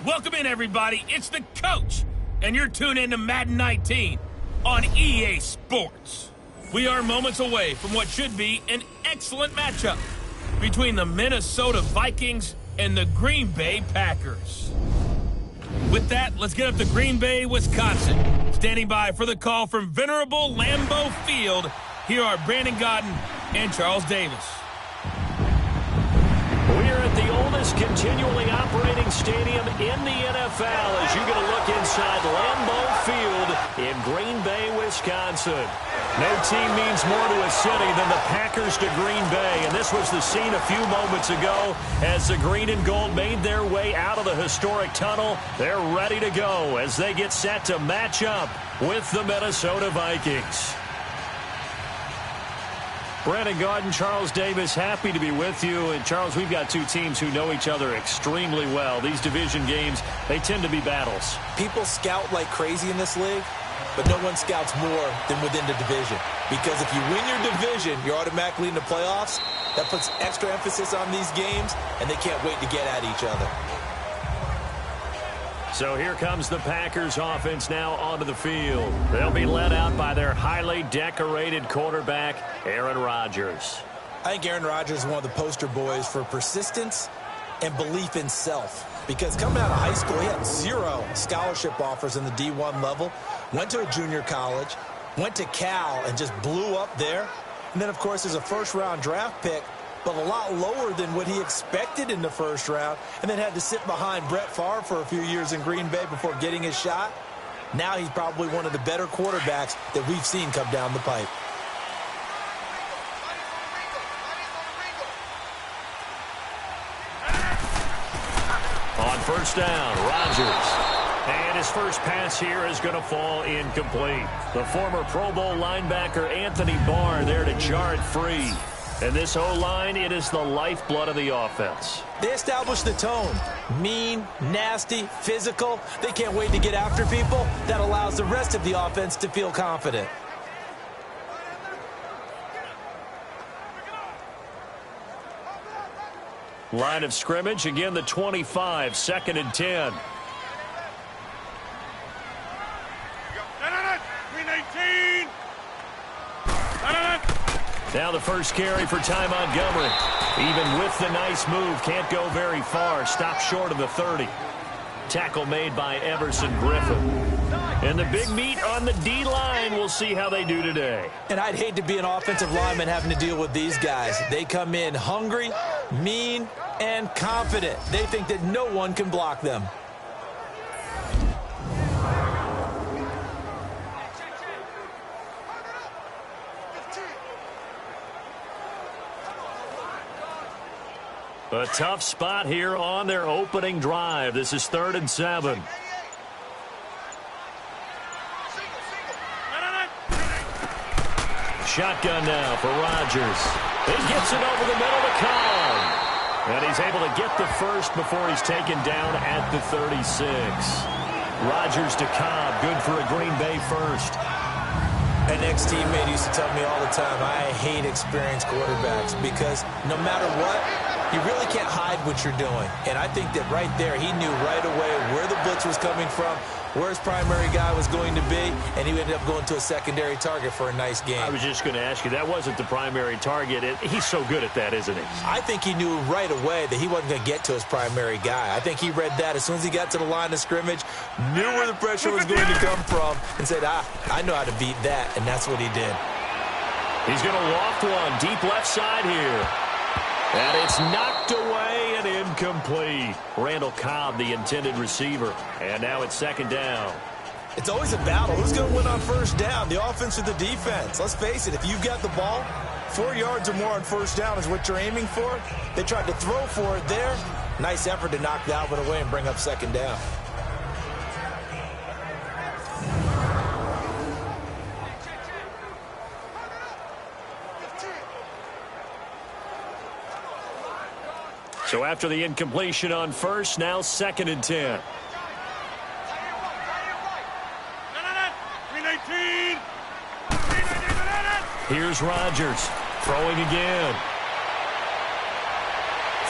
Welcome in, everybody. It's the coach, and you're tuned in to Madden 19 on EA Sports. We are moments away from what should be an excellent matchup between the Minnesota Vikings and the Green Bay Packers. With that, let's get up to Green Bay, Wisconsin. Standing by for the call from venerable Lambeau Field, here are Brandon Gaudin and Charles Davis. We're at the oldest continually operating stadium in the NFL as you get a look inside Lambeau Field in Green Bay, Wisconsin. No team means more to a city than the Packers to Green Bay, and this was the scene a few moments ago as the green and gold made their way out of the historic tunnel. They're ready to go as they get set to match up with the Minnesota Vikings. Brandon Gaudin, Charles Davis, happy to be with you. And, Charles, we've got two teams who know each other extremely well. These division games, they tend to be battles. People scout like crazy in this league, but no one scouts more than within the division. Because if you win your division, you're automatically in the playoffs. That puts extra emphasis on these games, and they can't wait to get at each other. So here comes the Packers offense now onto the field. They'll be led out by their highly decorated quarterback, Aaron Rodgers. I think Aaron Rodgers is one of the poster boys for persistence and belief in self. Because coming out of high school, he had 0 scholarship offers in the D1 level. Went to a junior college, went to Cal, and just blew up there. And then, of course, there's a first-round draft pick, but a lot lower than what he expected in the first round, and then had to sit behind Brett Favre for a few years in Green Bay before getting his shot. Now he's probably one of the better quarterbacks that we've seen come down the pipe. On first down, Rodgers. And his first pass here is going to fall incomplete. The former Pro Bowl linebacker Anthony Barr there to jar it free. And this O-line, it is the lifeblood of the offense. They established the tone. Mean, nasty, physical. They can't wait to get after people. That allows the rest of the offense to feel confident. Line of scrimmage, again the 25, 2nd and 10. Now the first carry for Ty Montgomery. Even with the nice move, can't go very far. Stopped short of the 30. Tackle made by Everson Griffin. And the big meat on the D-line. We'll see how they do today. And I'd hate to be an offensive lineman having to deal with these guys. They come in hungry, mean, and confident. They think that no one can block them. A tough spot here on their opening drive. This is 3rd and 7. Shotgun now for Rodgers. He gets it over the middle to Cobb. And he's able to get the first before he's taken down at the 36. Rodgers to Cobb. Good for a Green Bay first. An ex-teammate used to tell me all the time, I hate experienced quarterbacks because no matter what, you really can't hide what you're doing. And I think that right there, he knew right away where the blitz was coming from, where his primary guy was going to be, and he ended up going to a secondary target for a nice game. I was just going to ask you, that wasn't the primary target. He's so good at that, isn't he? I think he knew right away that he wasn't going to get to his primary guy. I think he read that as soon as he got to the line of scrimmage, knew where the pressure was going to come from, and said, I know how to beat that, and that's what he did. He's going to loft one deep left side here. And it's knocked away and incomplete. Randall Cobb, the intended receiver. And now it's 2nd down. It's always a battle. Who's going to win on first down, the offense or the defense? Let's face it, if you've got the ball, 4 yards or more on first down is what you're aiming for. They tried to throw for it there. Nice effort to knock that one away and bring up 2nd down. So after the incompletion on first, now 2nd and 10. Here's Rodgers throwing again.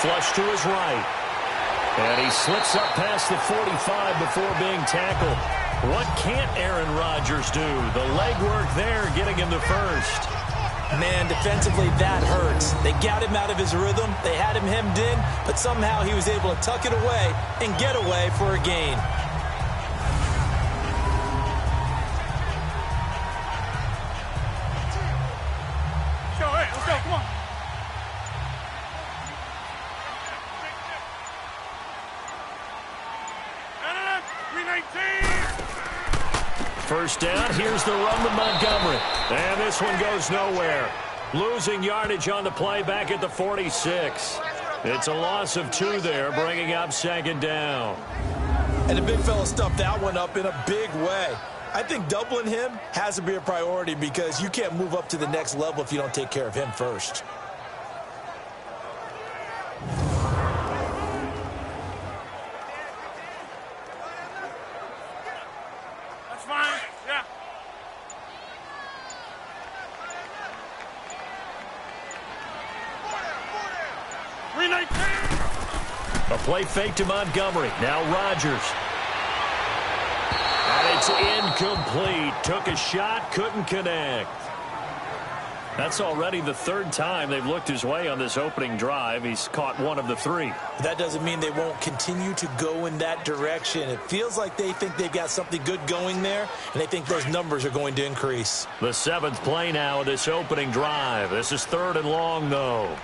Flush to his right. And he slips up past the 45 before being tackled. What can't Aaron Rodgers do? The legwork there getting him to first. Man, defensively, that hurts. They got him out of his rhythm. They had him hemmed in, but somehow he was able to tuck it away and get away for a gain. Let's go, come on. First down, here's the run with Montgomery. And this one goes nowhere. Losing yardage on the play back at the 46. It's a loss of 2 there, bringing up second down. And the big fella stuffed that one up in a big way. I think doubling him has to be a priority because you can't move up to the next level if you don't take care of him first. That's fine, yeah. A play fake to Montgomery. Now Rodgers. And it's incomplete. Took a shot, couldn't connect. That's already the 3rd time they've looked his way on this opening drive. He's caught 1 of the 3. That doesn't mean they won't continue to go in that direction. It feels like they think they've got something good going there, and they think those numbers are going to increase. The 7th play now of this opening drive. This is 3rd and long, though.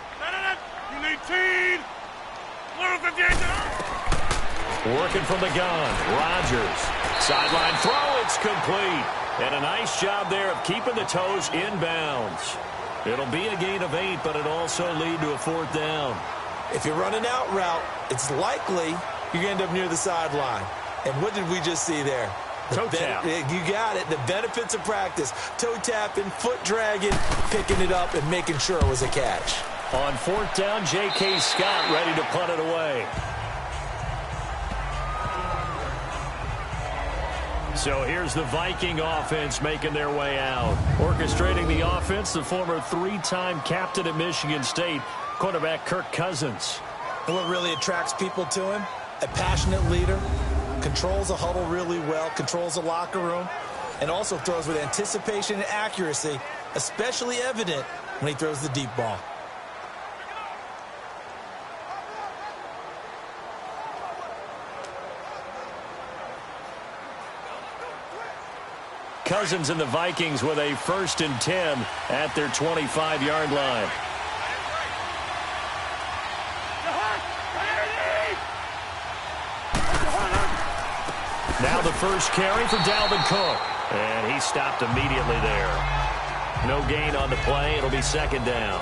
Working from the gun. Rodgers. Sideline throw. It's complete. And a nice job there of keeping the toes inbounds. It'll be a gain of 8, but it'll also lead to a 4th down. If you're running out route, it's likely you're going to end up near the sideline. And what did we just see there? Toe tap. You got it. The benefits of practice. Toe tapping, foot dragging, picking it up, and making sure it was a catch. On 4th down, J.K. Scott ready to punt it away. So here's the Viking offense making their way out. Orchestrating the offense, the former 3-time captain at Michigan State, quarterback Kirk Cousins. And what really attracts people to him? A passionate leader, controls a huddle really well, controls the locker room, and also throws with anticipation and accuracy, especially evident when he throws the deep ball. Cousins and the Vikings with a 1st and 10 at their 25-yard line. Now the first carry for Dalvin Cook. And he stopped immediately there. No gain on the play. It'll be 2nd down.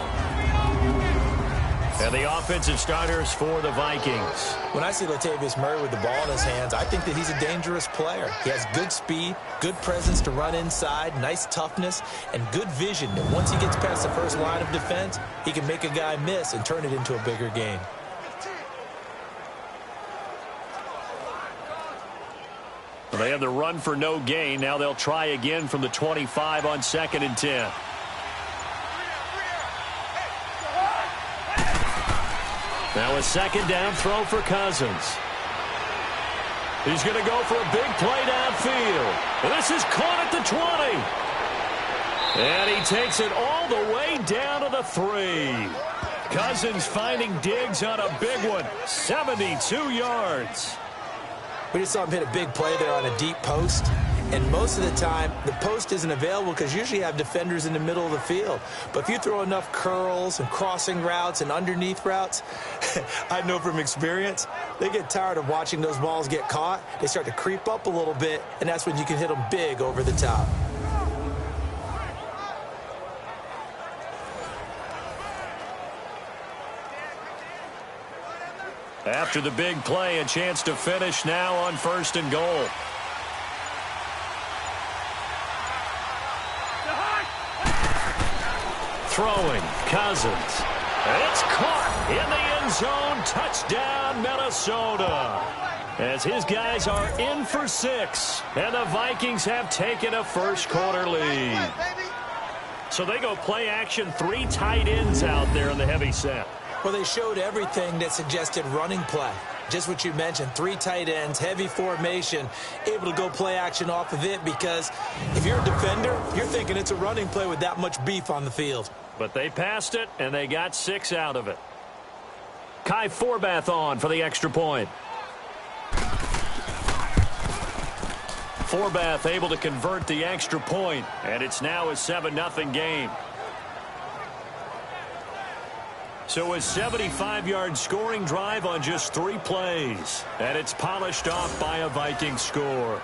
And the offensive starters for the Vikings. When I see Latavius Murray with the ball in his hands, I think that he's a dangerous player. He has good speed, good presence to run inside, nice toughness, and good vision. And once he gets past the first line of defense, he can make a guy miss and turn it into a bigger game. Well, they have the run for no gain. Now they'll try again from the 25 on 2nd and 10. Now a 2nd down throw for Cousins. He's going to go for a big play downfield. This is caught at the 20. And he takes it all the way down to the 3. Cousins finding Diggs on a big one. 72 yards. We just saw him hit a big play there on a deep post. And most of the time, the post isn't available because usually you have defenders in the middle of the field. But if you throw enough curls and crossing routes and underneath routes, I know from experience, they get tired of watching those balls get caught. They start to creep up a little bit, and that's when you can hit them big over the top. After the big play, a chance to finish now on 1st and goal. Throwing, Cousins. And it's caught in the end zone. Touchdown, Minnesota. As his guys are in for 6. And the Vikings have taken a first-quarter lead. So they go play action, 3 tight ends out there in the heavy set. Well, they showed everything that suggested running play. Just what you mentioned, 3 tight ends, heavy formation, able to go play action off of it because if you're a defender, you're thinking it's a running play with that much beef on the field. But they passed it, and they got 6 out of it. Kai Forbath on for the extra point. Forbath able to convert the extra point, and it's now a 7-0 game. So a 75-yard scoring drive on just 3 plays, and it's polished off by a Viking score.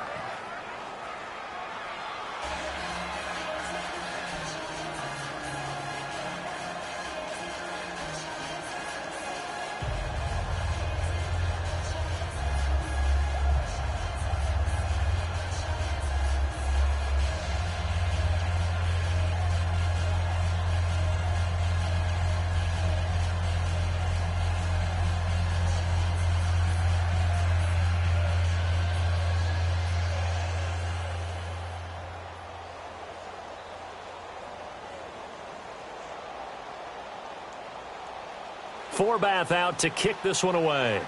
Forbath out to kick this one away.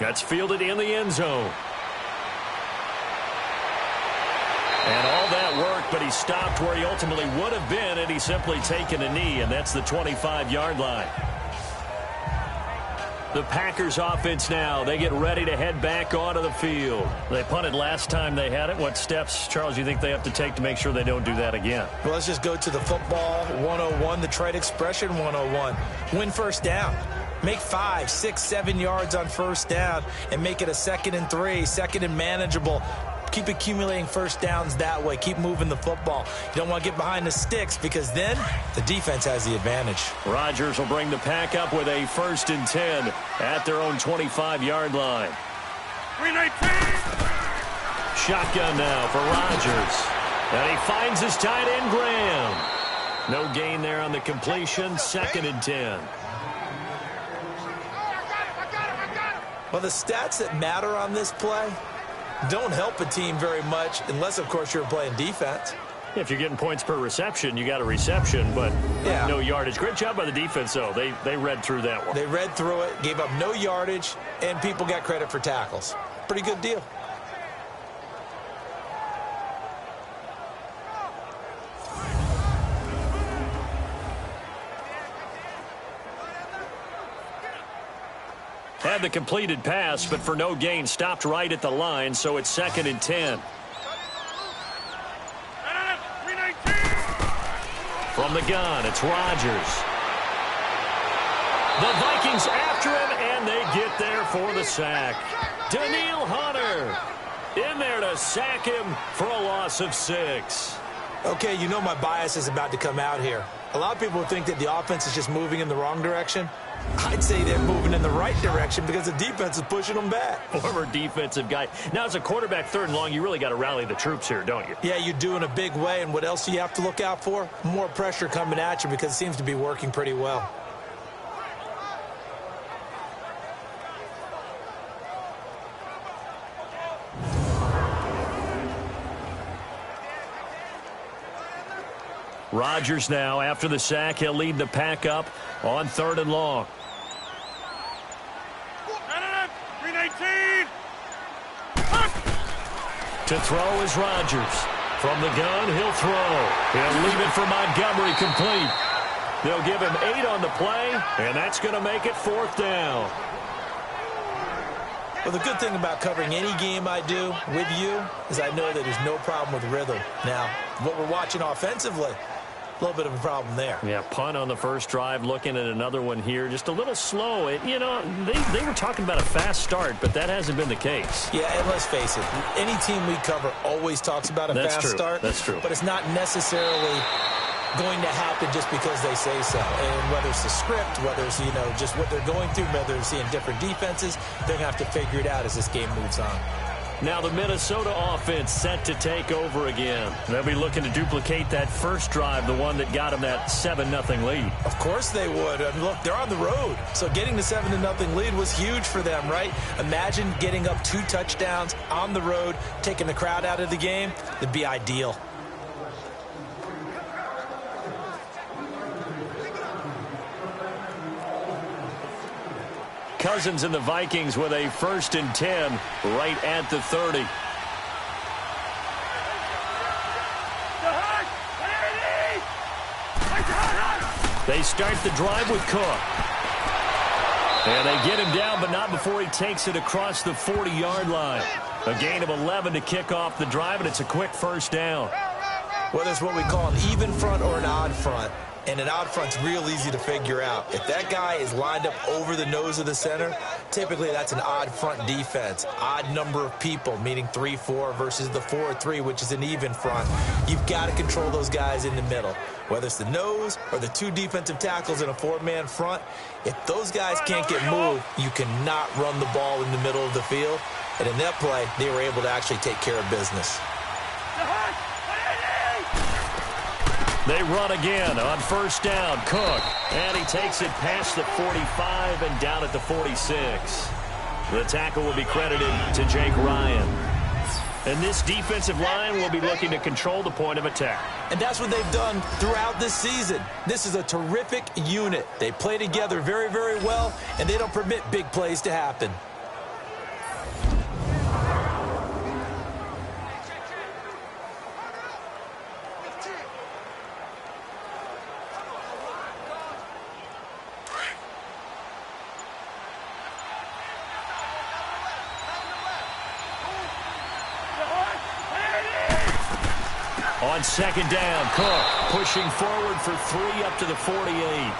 That's fielded in the end zone. And all that work, but he stopped where he ultimately would have been, and he's simply taken a knee, and that's the 25-yard line. The Packers offense now, they get ready to head back onto the field. They punted last time they had it. What steps, Charles, you think they have to take to make sure they don't do that again? Well, let's just go to the football 101, the trade expression 101. Win first down. Make 5, 6, 7 yards on first down and make it a 2nd and 3, 2nd and manageable. Keep accumulating first downs that way. Keep moving the football. You don't want to get behind the sticks because then the defense has the advantage. Rodgers will bring the pack up with a 1st and 10 at their own 25-yard line. 319. Shotgun now for Rodgers. And he finds his tight end, Graham. No gain there on the completion. 2nd and 10. Well, the stats that matter on this play don't help a team very much unless, of course, you're playing defense. If you're getting points per reception, you got a reception, but no yardage. Great job by the defense, though. They read through that one. They read through it, gave up no yardage, and people got credit for tackles. Pretty good deal. Had the completed pass, but for no gain, stopped right at the line, so it's 2nd and 10. From the gun, it's Rodgers. The Vikings after him, and they get there for the sack. Daniil Hunter in there to sack him for a loss of 6. Okay, you know my bias is about to come out here. A lot of people think that the offense is just moving in the wrong direction. I'd say they're moving in the right direction because the defense is pushing them back. Former defensive guy. Now, as a quarterback 3rd and long, you really got to rally the troops here, don't you? Yeah, you do in a big way. And what else do you have to look out for? More pressure coming at you because it seems to be working pretty well. Rodgers now, after the sack, he'll lead the pack up on 3rd and long. 319. To throw is Rodgers. From the gun, he'll throw. He'll leave it for Montgomery complete. They'll give him 8 on the play, and that's going to make it 4th down. Well, the good thing about covering any game I do with you is I know that there's no problem with rhythm. Now, what we're watching offensively, a little bit of a problem there. Yeah, punt on the first drive, looking at another one here. Just a little slow. You know, they were talking about a fast start, but that hasn't been the case. Yeah, and let's face it, any team we cover always talks about a fast start. That's true. But it's not necessarily going to happen just because they say so. And whether it's the script, whether it's, just what they're going through, whether they're seeing different defenses, they're going to have to figure it out as this game moves on. Now the Minnesota offense set to take over again. They'll be looking to duplicate that first drive, the one that got them that 7-0 lead. Of course they would. I mean, look, they're on the road. So getting the 7-0 lead was huge for them, right? Imagine getting up 2 touchdowns on the road, taking the crowd out of the game. It'd be ideal. Cousins and the Vikings with a 1st and 10 right at the 30. They start the drive with Cook. And they get him down, but not before he takes it across the 40-yard line. A gain of 11 to kick off the drive, and it's a quick 1st down. Whether it's what we call an even front or an odd front, and an odd front's real easy to figure out. If that guy is lined up over the nose of the center, typically that's an odd front defense. Odd number of people, meaning 3-4 versus the 4-3, which is an even front. You've got to control those guys in the middle. Whether it's the nose or the 2 defensive tackles in a 4-man front, if those guys can't get moved, you cannot run the ball in the middle of the field. And in that play, they were able to actually take care of business. They run again on 1st down. Cook. And he takes it past the 45 and down at the 46. The tackle will be credited to Jake Ryan. And this defensive line will be looking to control the point of attack. And that's what they've done throughout this season. This is a terrific unit. They play together very, very well, and they don't permit big plays to happen. On 2nd down, Cook pushing forward for 3 up to the 48.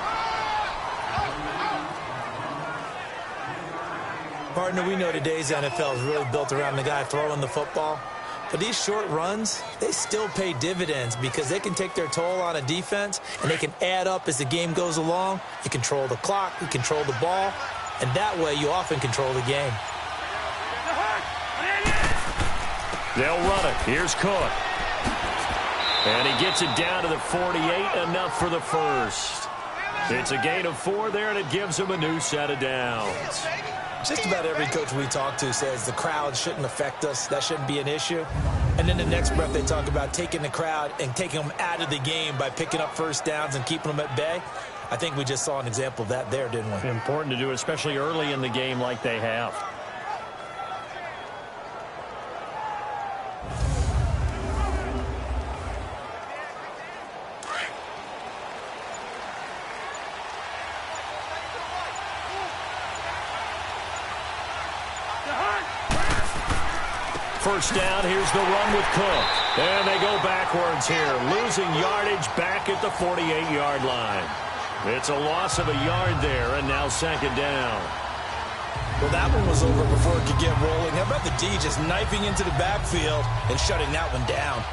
Partner, we know today's NFL is really built around the guy throwing the football. But these short runs, they still pay dividends because they can take their toll on a defense, and they can add up as the game goes along. You control the clock, you control the ball, and that way you often control the game. They'll run it. Here's Cook. And he gets it down to the 48, enough for the 1st. It's a gain of 4 there, and it gives him a new set of downs. Just about every coach we talk to says the crowd shouldn't affect us. That shouldn't be an issue. And then the next breath they talk about taking the crowd and taking them out of the game by picking up 1st downs and keeping them at bay. I think we just saw an example of that there, didn't we? Important to do, especially early in the game like they have. First down, here's the run with Cook. And they go backwards here, losing yardage back at the 48-yard line. It's a loss of a yard there, and now 2nd down. Well, that one was over before it could get rolling. How about the D just knifing into the backfield and shutting that one down?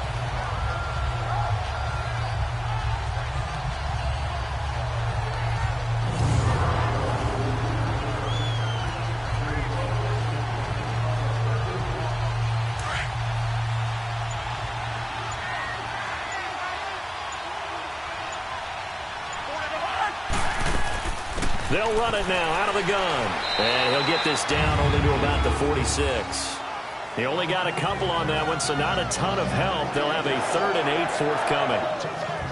They'll run it now out of the gun. And he'll get this down only to about the 46. He only got a couple on that one, so not a ton of help. They'll have a 3rd and 8 forthcoming.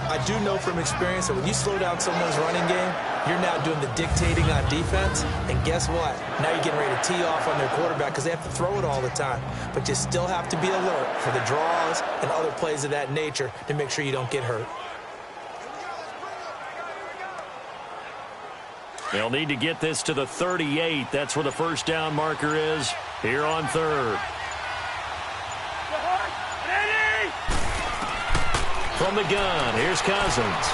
I do know from experience that when you slow down someone's running game, you're now doing the dictating on defense. And guess what? Now you're getting ready to tee off on their quarterback because they have to throw it all the time. But you still have to be alert for the draws and other plays of that nature to make sure you don't get hurt. They'll need to get this to the 38. That's where the 1st down marker is here on 3rd. From the gun, here's Cousins.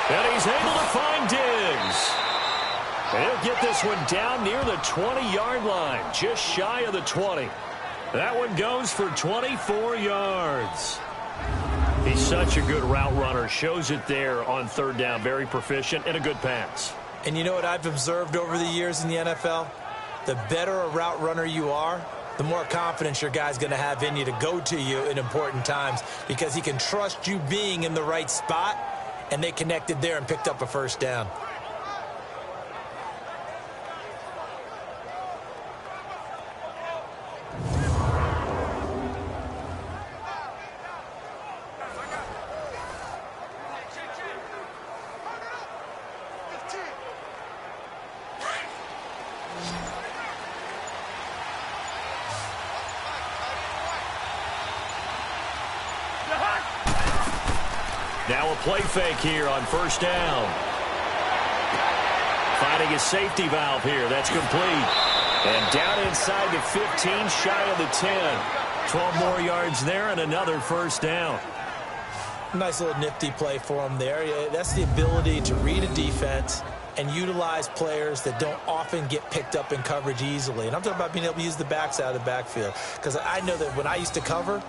And he's able to find Diggs. He'll get this one down near the 20-yard line, just shy of the 20. That one goes for 24 yards. He's such a good route runner. Shows it there on 3rd down. Very proficient and a good pass. And you know what I've observed over the years in the NFL? The better a route runner you are, the more confidence your guy's going to have in you to go to you in important times because he can trust you being in the right spot, and they connected there and picked up a 1st down. Now a play fake here on first down. Finding a safety valve here. That's complete. And down inside the 15, shy of the 10. 12 more yards there and another first down. Nice little nifty play for him there. Yeah, that's the ability to read a defense and utilize players that don't often get picked up in coverage easily. And I'm talking about being able to use the backs out of the backfield. Because I know that when I used to cover,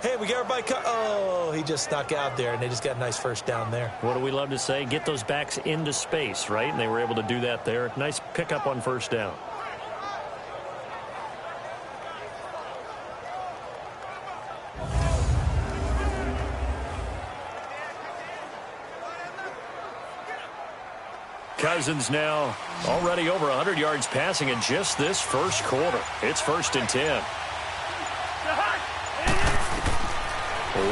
hey, we get everybody oh, he just snuck out there, and they just got a nice first down there. What do we love to say? Get those backs into space, right? And they were able to do that there. Nice pickup on first down. Cousins now already over 100 yards passing in just this first quarter. It's 1st and 10.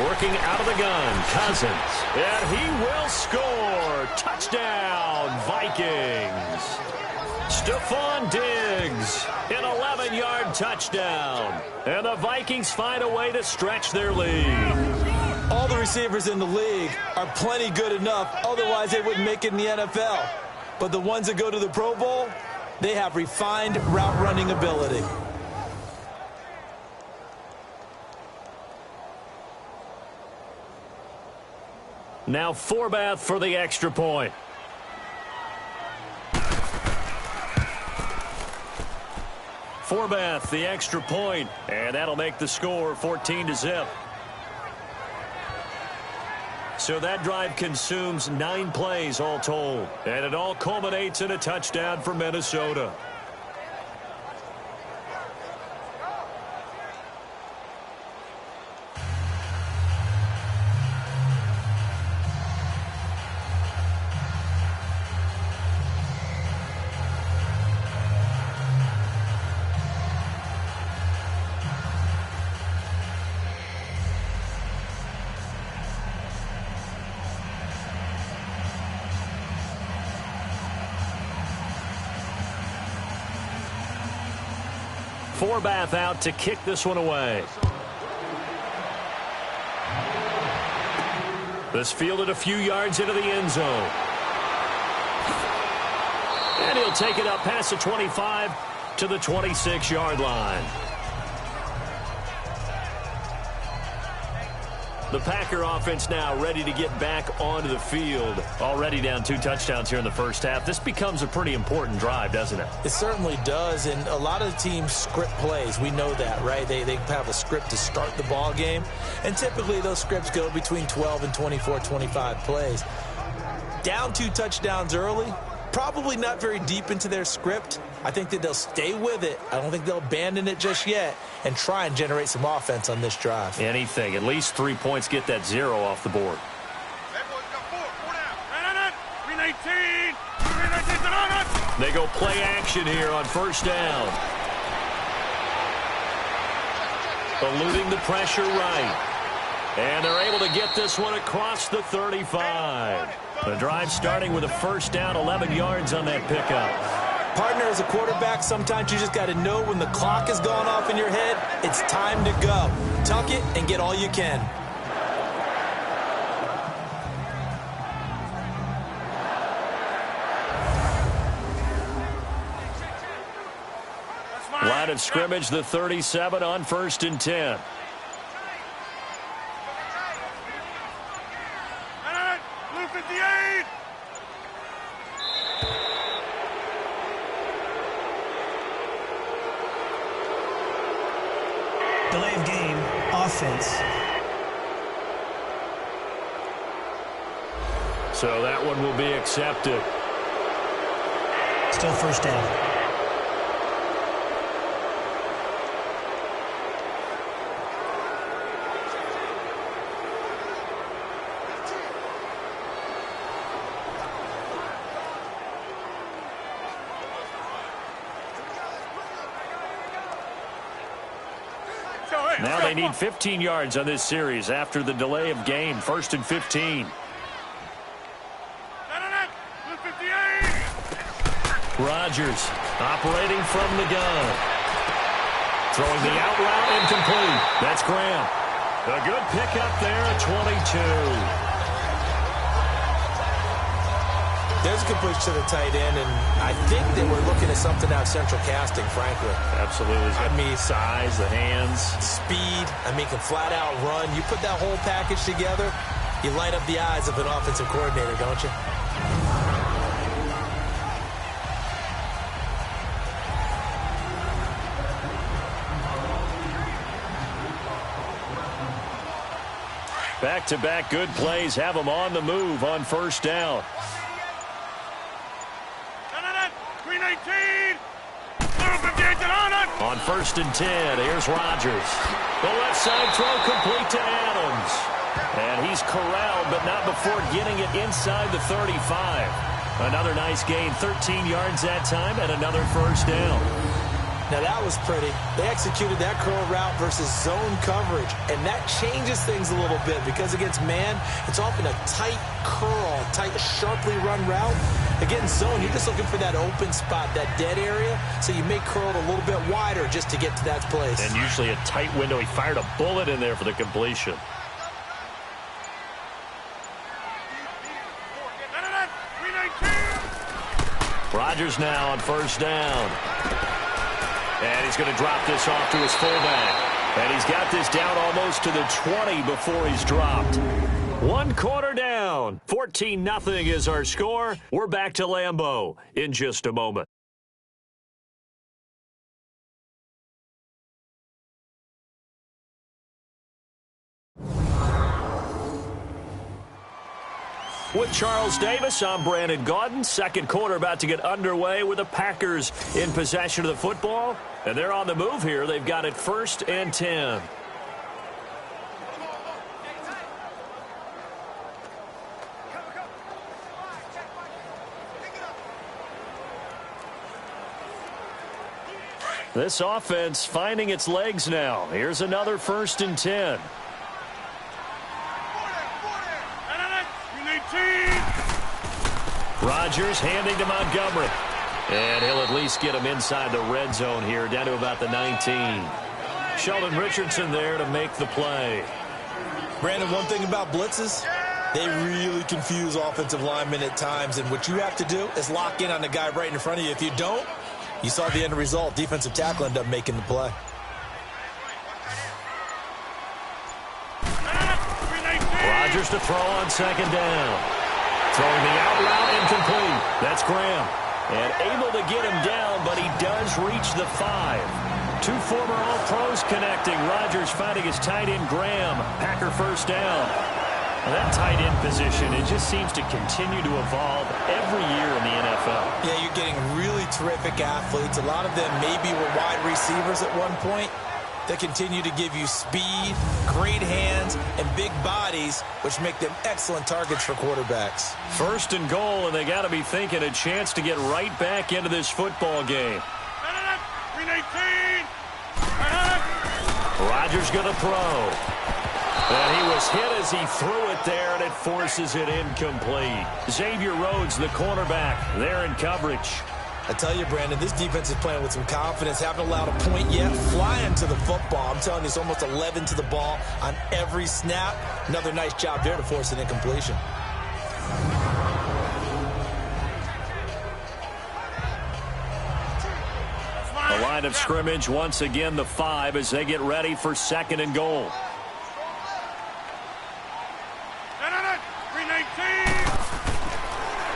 Working out of the gun, Cousins. And he will score. Touchdown, Vikings. Stephon Diggs, an 11-yard touchdown. And the Vikings find a way to stretch their lead. All the receivers in the league are plenty good enough. Otherwise, they wouldn't make it in the NFL. But the ones that go to the Pro Bowl, they have refined route running ability. Now Forbath for the extra point. Forbath, the extra point, and that'll make the score 14-0. So that drive consumes 9 plays all told. And it all culminates in a touchdown for Minnesota. Forbath out to kick this one away. This fielded a few yards into the end zone. And he'll take it up past the 25 to the 26-yard line. The Packer offense now ready to get back onto the field. Already down 2 touchdowns here in the first half. This becomes a pretty important drive, doesn't it? It certainly does, and a lot of teams script plays. We know that, right? They have a script to start the ball game, and typically those scripts go between 12 and 24, 25 plays. Down 2 touchdowns early, probably not very deep into their script. I think that they'll stay with it. I don't think they'll abandon it just yet and try and generate some offense on this drive. Anything. At least 3 points, get that 0 off the board. They go play action here on first down. Eluding the pressure right. And they're able to get this one across the 35. The drive starting with a first down, 11 yards on that pickup. Partner, as a quarterback, sometimes you just got to know when the clock has gone off in your head, it's time to go. Tuck it and get all you can. Line of scrimmage, the 37 on 1st and 10. Blue 58. Delay of game, offense. So that one will be accepted. Still first down. Now they need 15 yards on this series after the delay of game. 1st and 15. Rodgers operating from the gun. Throwing the out route incomplete. That's Graham. A good pickup there at 22. There's a good push to the tight end, and I think that we're looking at something out of central casting, frankly. Absolutely. He's got size, the hands. Speed. I mean, can flat out run. You put that whole package together, you light up the eyes of an offensive coordinator, don't you? Back-to-back good plays have them on the move on first down. 319. On 1st and 10, here's Rodgers. The left side throw complete to Adams. And he's corralled, but not before getting it inside the 35. Another nice gain, 13 yards that time, and another first down. Now, that was pretty. They executed that curl route versus zone coverage, and that changes things a little bit because against man, it's often a tight curl, tight, sharply run route. Against zone, you're just looking for that open spot, that dead area, so you may curl it a little bit wider just to get to that place. And usually a tight window. He fired a bullet in there for the completion. Rodgers now on first down. And he's going to drop this off to his fullback. And he's got this down almost to the 20 before he's dropped. 1 quarter down. 14-0 is our score. We're back to Lambeau in just a moment. With Charles Davis, I'm Brandon Gaudin. Second quarter about to get underway with the Packers in possession of the football. And they're on the move here. They've got it 1st and 10. This offense finding its legs now. Here's another 1st and 10. Rodgers handing to Montgomery. And he'll at least get him inside the red zone here, down to about the 19. Sheldon Richardson there to make the play. Brandon, one thing about blitzes, they really confuse offensive linemen at times, and what you have to do is lock in on the guy right in front of you. If you don't, you saw the end result. Defensive tackle ended up making the play. Rodgers to throw on 2nd down. Throwing the out route incomplete. That's Graham. And able to get him down, but he does reach the 5. 2 former All-Pros connecting. Rodgers finding his tight end Graham. Packer first down. And that tight end position, it just seems to continue to evolve every year in the NFL. Yeah, you're getting really terrific athletes. A lot of them maybe were wide receivers at one point. They continue to give you speed, great hands, and big bodies, which make them excellent targets for quarterbacks. 1st and goal, and they got to be thinking a chance to get right back into this football game. Rodgers going to throw. And he was hit as he threw it there, and it forces it incomplete. Xavier Rhodes, the cornerback, there in coverage. I tell you, Brandon, this defense is playing with some confidence. Haven't allowed a point yet. Flying to the football. I'm telling you, it's almost 11 to the ball on every snap. Another nice job there to force an incompletion. The line of scrimmage, once again, the 5 as they get ready for 2nd and goal.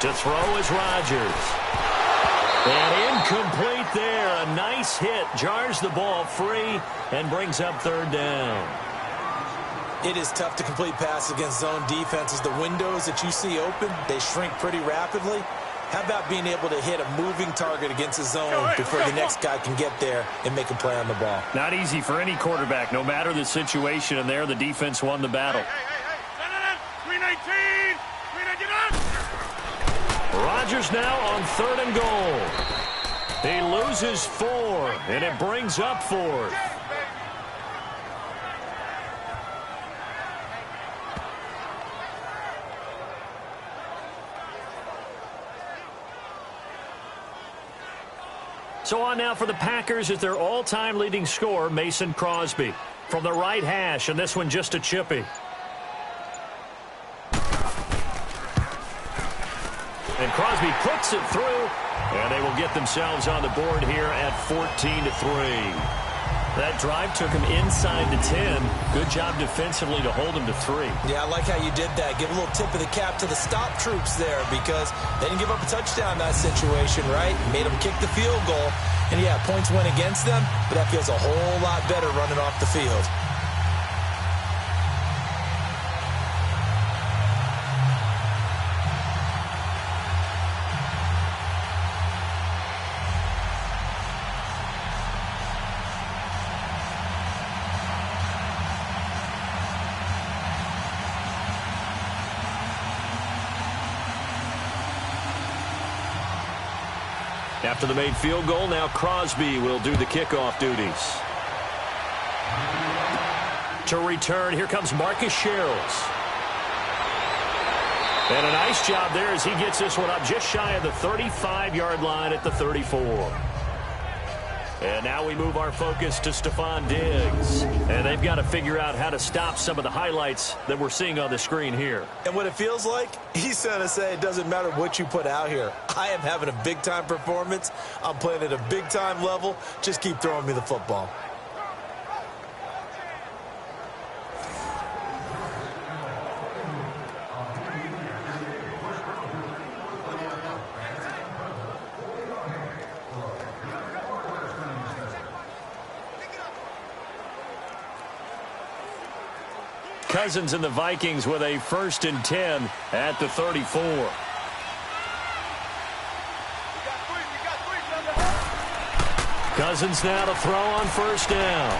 To throw is Rodgers. And incomplete there. A nice hit. Jars the ball free and brings up 3rd down. It is tough to complete passes against zone defenses. The windows that you see open, they shrink pretty rapidly. How about being able to hit a moving target against a zone before the next guy can get there and make a play on the ball? Not easy for any quarterback, no matter the situation. And there, the defense won the battle. 319. Rodgers now on 3rd and goal. He loses 4, and it brings up 4th. So on now for the Packers is their all-time leading scorer, Mason Crosby. From the right hash, and this one just a chippy. And Crosby puts it through, and they will get themselves on the board here at 14-3. That drive took him inside the 10. Good job defensively to hold him to 3. Yeah, I like how you did that. Give a little tip of the cap to the stop troops there because they didn't give up a touchdown in that situation, right? Made them kick the field goal. And, yeah, points went against them, but that feels a whole lot better running off the field. After the made field goal, now Crosby will do the kickoff duties. To return, here comes Marcus Sherrills. And a nice job there as he gets this one up just shy of the 35-yard line at the 34. And now we move our focus to Stephon Diggs. And they've got to figure out how to stop some of the highlights that we're seeing on the screen here. And what it feels like, he's going to say it doesn't matter what you put out here. I am having a big-time performance. I'm playing at a big-time level. Just keep throwing me the football. Cousins and the Vikings with a 1st and 10 at the 34. Cousins now to throw on 1st down.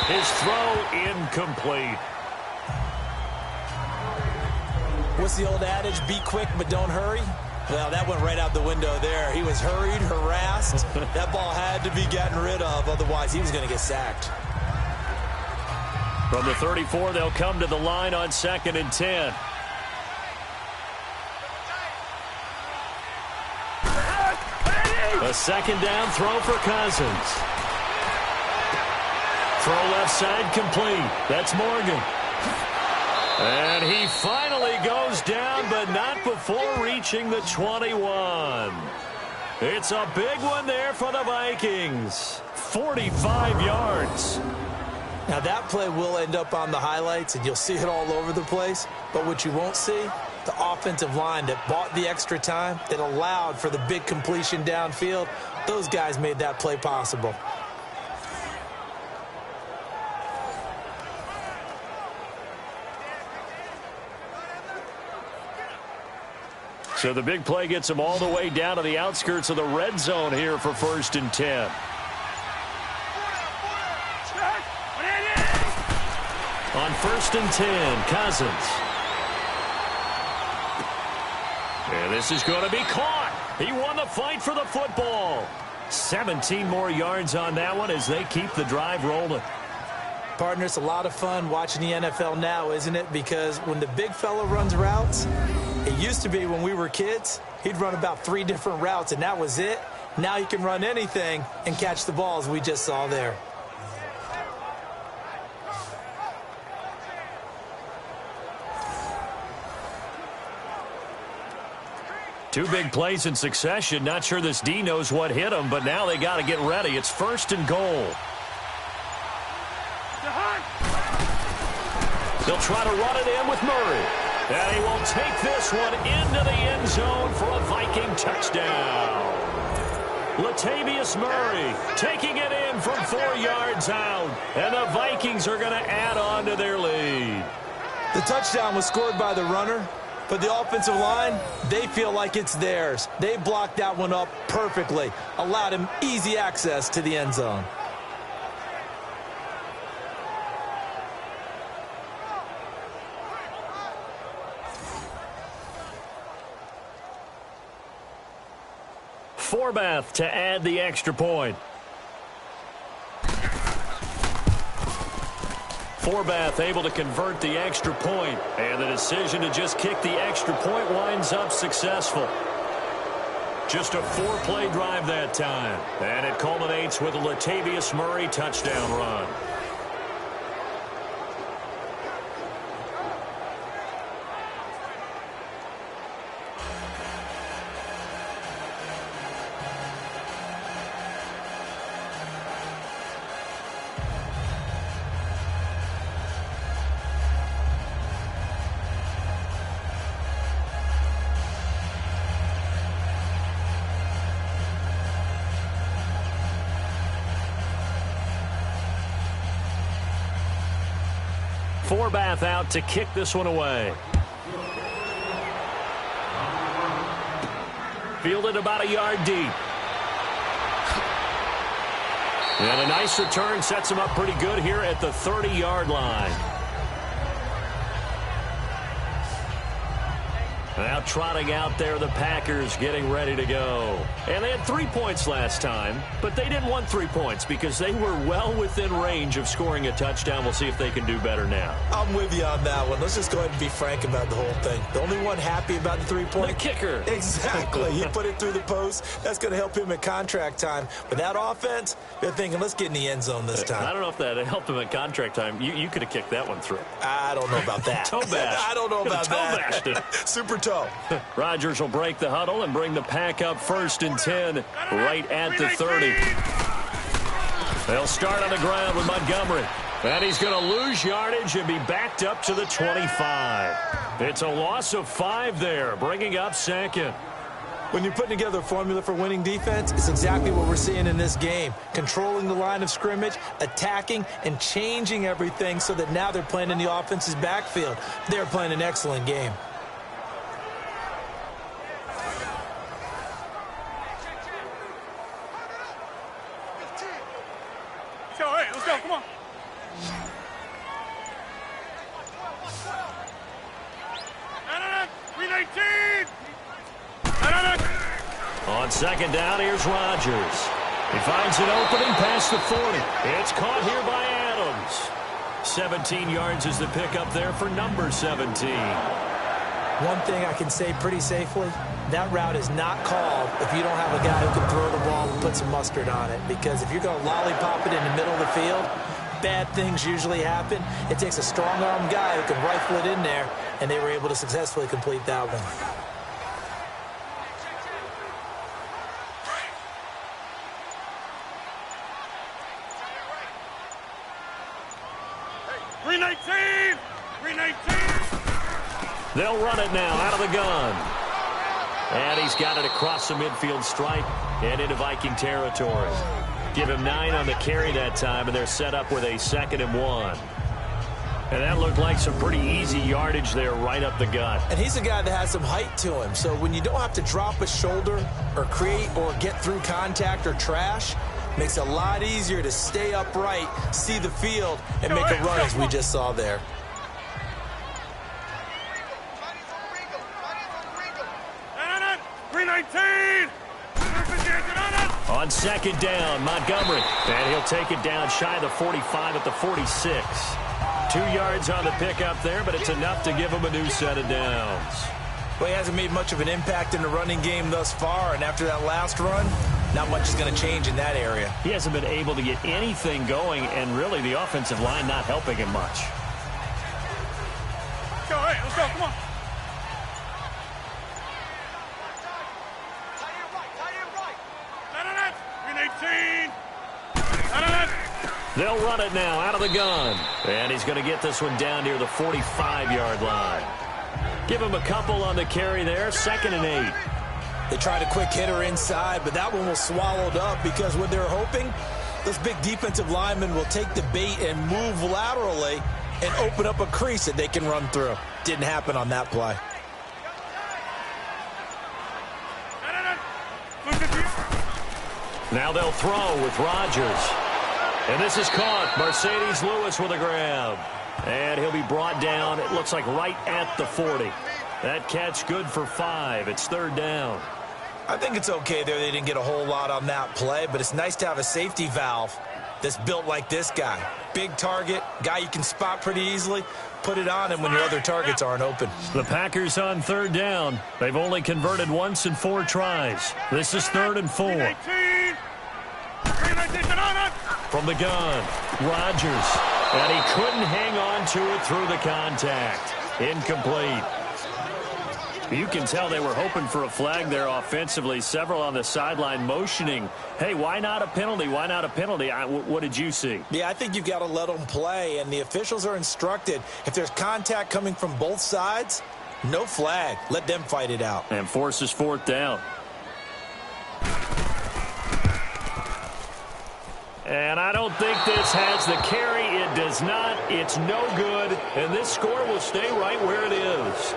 His throw incomplete. What's the old adage? Be quick, but don't hurry. Well, that went right out the window there. He was hurried, harassed. That ball had to be gotten rid of. Otherwise, he was going to get sacked. From the 34, they'll come to the line on 2nd and 10. A 2nd down throw for Cousins. Throw left side complete. That's Morgan. And he finally goes down, but not before reaching the 21. It's a big one there for the Vikings. 45 yards. Now, that play will end up on the highlights, and you'll see it all over the place. But what you won't see, the offensive line that bought the extra time, that allowed for the big completion downfield, those guys made that play possible. So the big play gets them all the way down to the outskirts of the red zone here for 1st and 10. On 1st and 10, Cousins. And this is going to be caught. He won the fight for the football. 17 more yards on that one as they keep the drive rolling. Partner, it's a lot of fun watching the NFL now, isn't it? Because when the big fella runs routes, it used to be when we were kids, he'd run about 3 different routes, and that was it. Now he can run anything and catch the balls we just saw there. Two big plays in succession. Not sure this D knows what hit him, but now they got to get ready. It's 1st and goal. They'll try to run it in with Murray. And he will take this one into the end zone for a Viking touchdown. Latavius Murray taking it in from 4 yards out. And the Vikings are going to add on to their lead. The touchdown was scored by the runner. But the offensive line, they feel like it's theirs. They blocked that one up perfectly, allowed him easy access to the end zone. Forbath to add the extra point. Forbath able to convert the extra point, and the decision to just kick the extra point winds up successful. Just a 4-play drive that time, and it culminates with a Latavius Murray touchdown run. Forbath out to kick this one away. Fielded about a yard deep. And a nice return sets him up pretty good here at the 30-yard line. Now trotting out there, the Packers getting ready to go. And they had 3 points last time, but they didn't want 3 points because they were well within range of scoring a touchdown. We'll see if they can do better now. I'm with you on that one. Let's just go ahead and be frank about the whole thing. The only one happy about the 3-point? The kicker. Exactly. He put it through the post. That's going to help him at contract time. But that offense, they're thinking, let's get in the end zone this time. I don't know if that helped him at contract time. You could have kicked that one through. I don't know about that. Toe bash. I don't know about that. Toe bashed it. Super toe. Rodgers will break the huddle and bring the Pack up 1st and 10 right at the 30. They'll start on the ground with Montgomery. And he's going to lose yardage and be backed up to the 25. It's a loss of 5 there, bringing up 2nd. When you're putting together a formula for winning defense, it's exactly what we're seeing in this game. Controlling the line of scrimmage, attacking, and changing everything so that now they're playing in the offense's backfield. They're playing an excellent game. Let's go, come on. On 2nd down, here's Rodgers. He finds an opening past the 40. It's caught here by Adams. 17 yards is the pickup there for number 17. One thing I can say pretty safely, that route is not called if you don't have a guy who can throw the ball and put some mustard on it. Because if you're going to lollipop it in the middle of the field, bad things usually happen. It takes a strong-arm guy who can rifle it in there, and they were able to successfully complete that one. They'll run it now out of the gun. And he's got it across the midfield stripe and into Viking territory. Give him 9 on the carry that time, and they're set up with a 2nd and 1. And that looked like some pretty easy yardage there right up the gut. And he's a guy that has some height to him. So when you don't have to drop a shoulder or create or get through contact or trash, makes it a lot easier to stay upright, see the field, and make a run as we just saw there. On 2nd down, Montgomery. And he'll take it down shy of the 45 at the 46. 2 yards on the pickup there, but it's enough to give him a new set of downs. Well, he hasn't made much of an impact in the running game thus far, and after that last run, not much is going to change in that area. He hasn't been able to get anything going, and really the offensive line not helping him much. Let's go, come on. They'll run it now out of the gun. And he's going to get this one down near the 45-yard line. Give him a couple on the carry there. 2nd and 8. They tried a quick hitter inside, but that one was swallowed up because what they're hoping, this big defensive lineman will take the bait and move laterally and open up a crease that they can run through. Didn't happen on that play. Now they'll throw with Rodgers. And this is caught. Mercedes Lewis with a grab. And he'll be brought down, it looks like right at the 40. That catch good for 5. It's 3rd down. I think it's okay there. They didn't get a whole lot on that play, but it's nice to have a safety valve that's built like this guy. Big target, guy you can spot pretty easily. Put it on him when your other targets aren't open. The Packers on 3rd down. They've only converted once in 4 tries. This is 3rd and 4. From the gun, Rodgers. And he couldn't hang on to it through the contact. Incomplete. You can tell they were hoping for a flag there offensively. Several on the sideline motioning, hey, why not a penalty? Why not a penalty? What did you see? Yeah, I think you've got to let them play, and the officials are instructed. If there's contact coming from both sides, no flag. Let them fight it out. And forces 4th down. And I don't think this has the carry. It does not. It's no good. And this score will stay right where it is.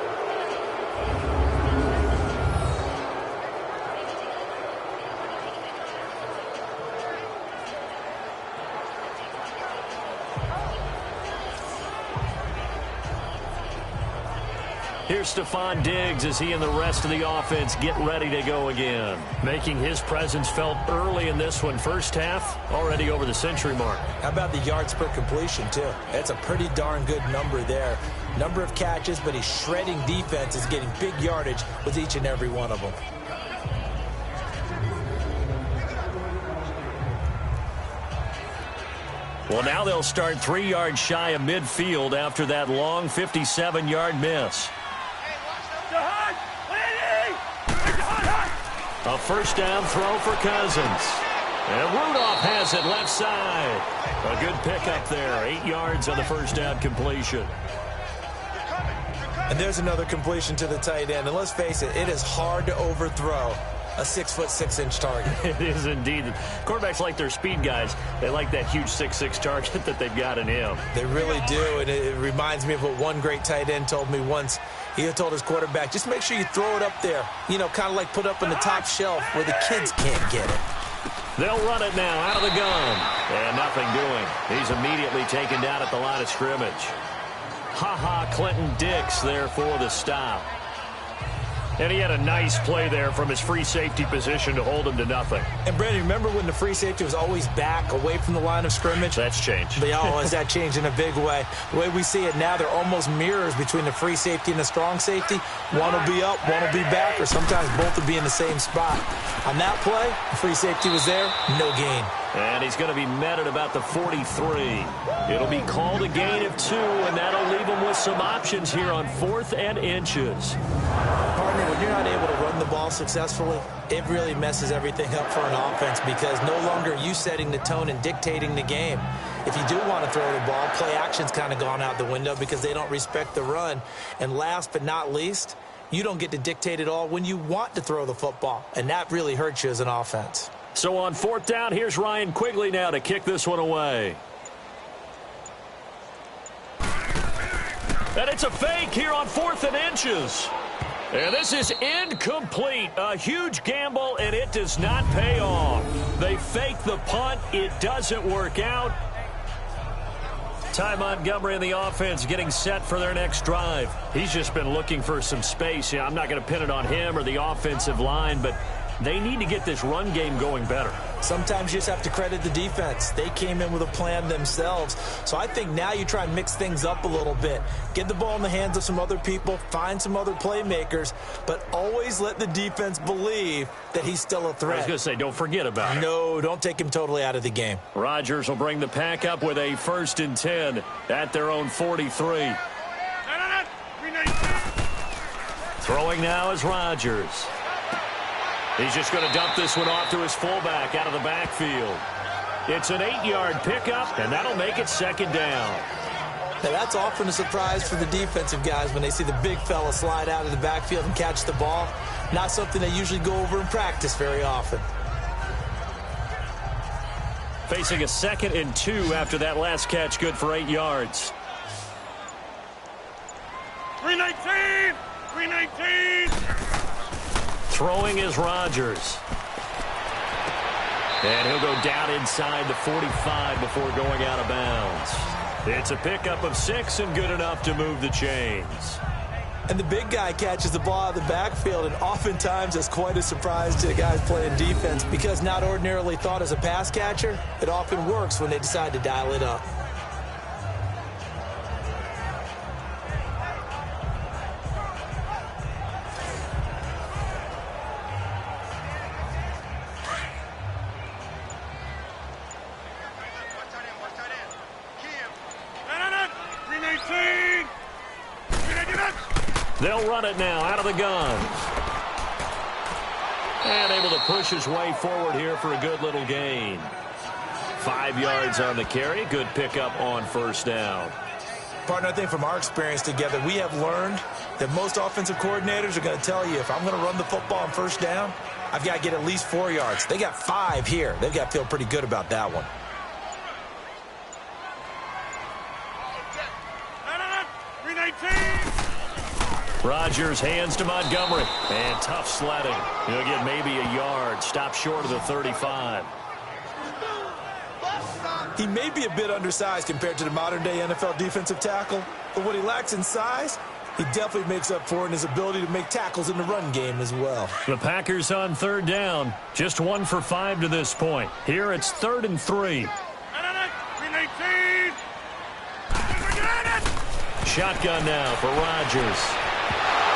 Here's Stephon Diggs as he and the rest of the offense get ready to go again. Making his presence felt early in this one. First half, already over the century mark. How about the yards per completion, too? That's a pretty darn good number there. Number of catches, but he's shredding defense, is getting big yardage with each and every one of them. Well, now they'll start 3 yards shy of midfield after that long 57-yard miss. A first down throw for Cousins. And Rudolph has it left side. A good pickup there. 8 yards on the first down completion. And there's another completion to the tight end. And let's face it, it is hard to overthrow a 6'6" target. It is indeed. Quarterbacks like their speed guys. They like that huge 6'6" target that they've got in him. They really do, and it reminds me of what one great tight end told me once. He had told his quarterback, just make sure you throw it up there, you know, kind of like put up in the top shelf where the kids can't get it. They'll run it now out of the gun. And nothing doing. He's immediately taken down at the line of scrimmage. Clinton Dix there for the stop. And he had a nice play there from his free safety position to hold him to nothing. And, Brandon, remember when the free safety was always back away from the line of scrimmage? That's changed. Has that changed in a big way? The way we see it now, they're almost mirrors between the free safety and the strong safety. One will be up, one will be back, or sometimes both will be in the same spot. On that play, the free safety was there, no gain. And he's going to be met at about the 43. It'll be called a gain of 2, and that'll leave him with some options here on 4th and inches. Partner, when you're not able to run the ball successfully, it really messes everything up for an offense because no longer are you setting the tone and dictating the game. If you do want to throw the ball, play action's kind of gone out the window because they don't respect the run. And last but not least, you don't get to dictate it all when you want to throw the football, and that really hurts you as an offense. So on 4th down, here's Ryan Quigley now to kick this one away. And it's a fake here on 4th and inches. And this is incomplete. A huge gamble, and it does not pay off. They fake the punt. It doesn't work out. Ty Montgomery and the offense getting set for their next drive. He's just been looking for some space. Yeah, I'm not going to pin it on him or the offensive line, but they need to get this run game going better. Sometimes you just have to credit the defense. They came in with a plan themselves. So I think now you try and mix things up a little bit. Get the ball in the hands of some other people, find some other playmakers, but always let the defense believe that he's still a threat. I was going to say, don't forget about it. No, don't take him totally out of the game. Rodgers will bring the pack up with a 1st and 10 at their own 43. Throwing now is Rodgers. He's just going to dump this one off to his fullback out of the backfield. It's an 8-yard pickup, and that'll make it 2nd down. Now, that's often a surprise for the defensive guys when they see the big fella slide out of the backfield and catch the ball. Not something they usually go over in practice very often. Facing a 2nd and 2 after that last catch, good for 8 yards. 319! 319! Throwing is Rodgers. And he'll go down inside the 45 before going out of bounds. It's a pickup of 6 and good enough to move the chains. And the big guy catches the ball out of the backfield, and oftentimes it's quite a surprise to the guys playing defense because not ordinarily thought as a pass catcher, it often works when they decide to dial it up. They'll run it now out of the gun. And able to push his way forward here for a good little gain. 5 yards on the carry. Good pickup on 1st down. Partner, I think from our experience together, we have learned that most offensive coordinators are going to tell you, if I'm going to run the football on 1st down, I've got to get at least 4 yards. They got 5 here. They've got to feel pretty good about that one. Rodgers hands to Montgomery. And tough sledding. He'll get maybe a yard. Stop short of the 35. He may be a bit undersized compared to the modern-day NFL defensive tackle, but what he lacks in size, he definitely makes up for in his ability to make tackles in the run game as well. The Packers on third down. Just 1 for 5 to this point. Here it's 3rd and 3. 319. Shotgun now for Rodgers.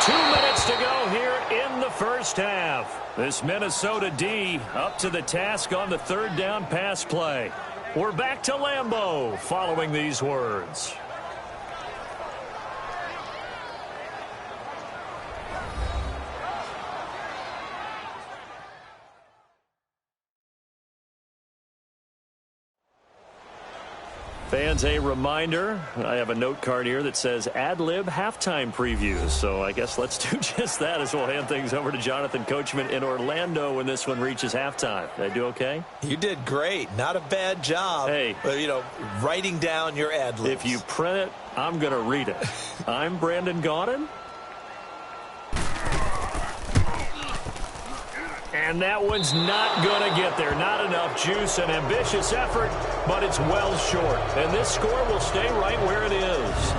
2 minutes to go here in the first half. This Minnesota D up to the task on the third down pass play. We're back to Lambeau following these words. Fans, a reminder, I have a note card here that says ad-lib halftime previews. So I guess let's do just that as we'll hand things over to Jonathan Coachman in Orlando when this one reaches halftime. Did I do okay? You did great. Not a bad job. Hey. But, writing down your ad-libs. If you print it, I'm going to read it. I'm Brandon Gaudin. And that one's not going to get there. Not enough juice. An ambitious effort, but it's well short. And this score will stay right where it is.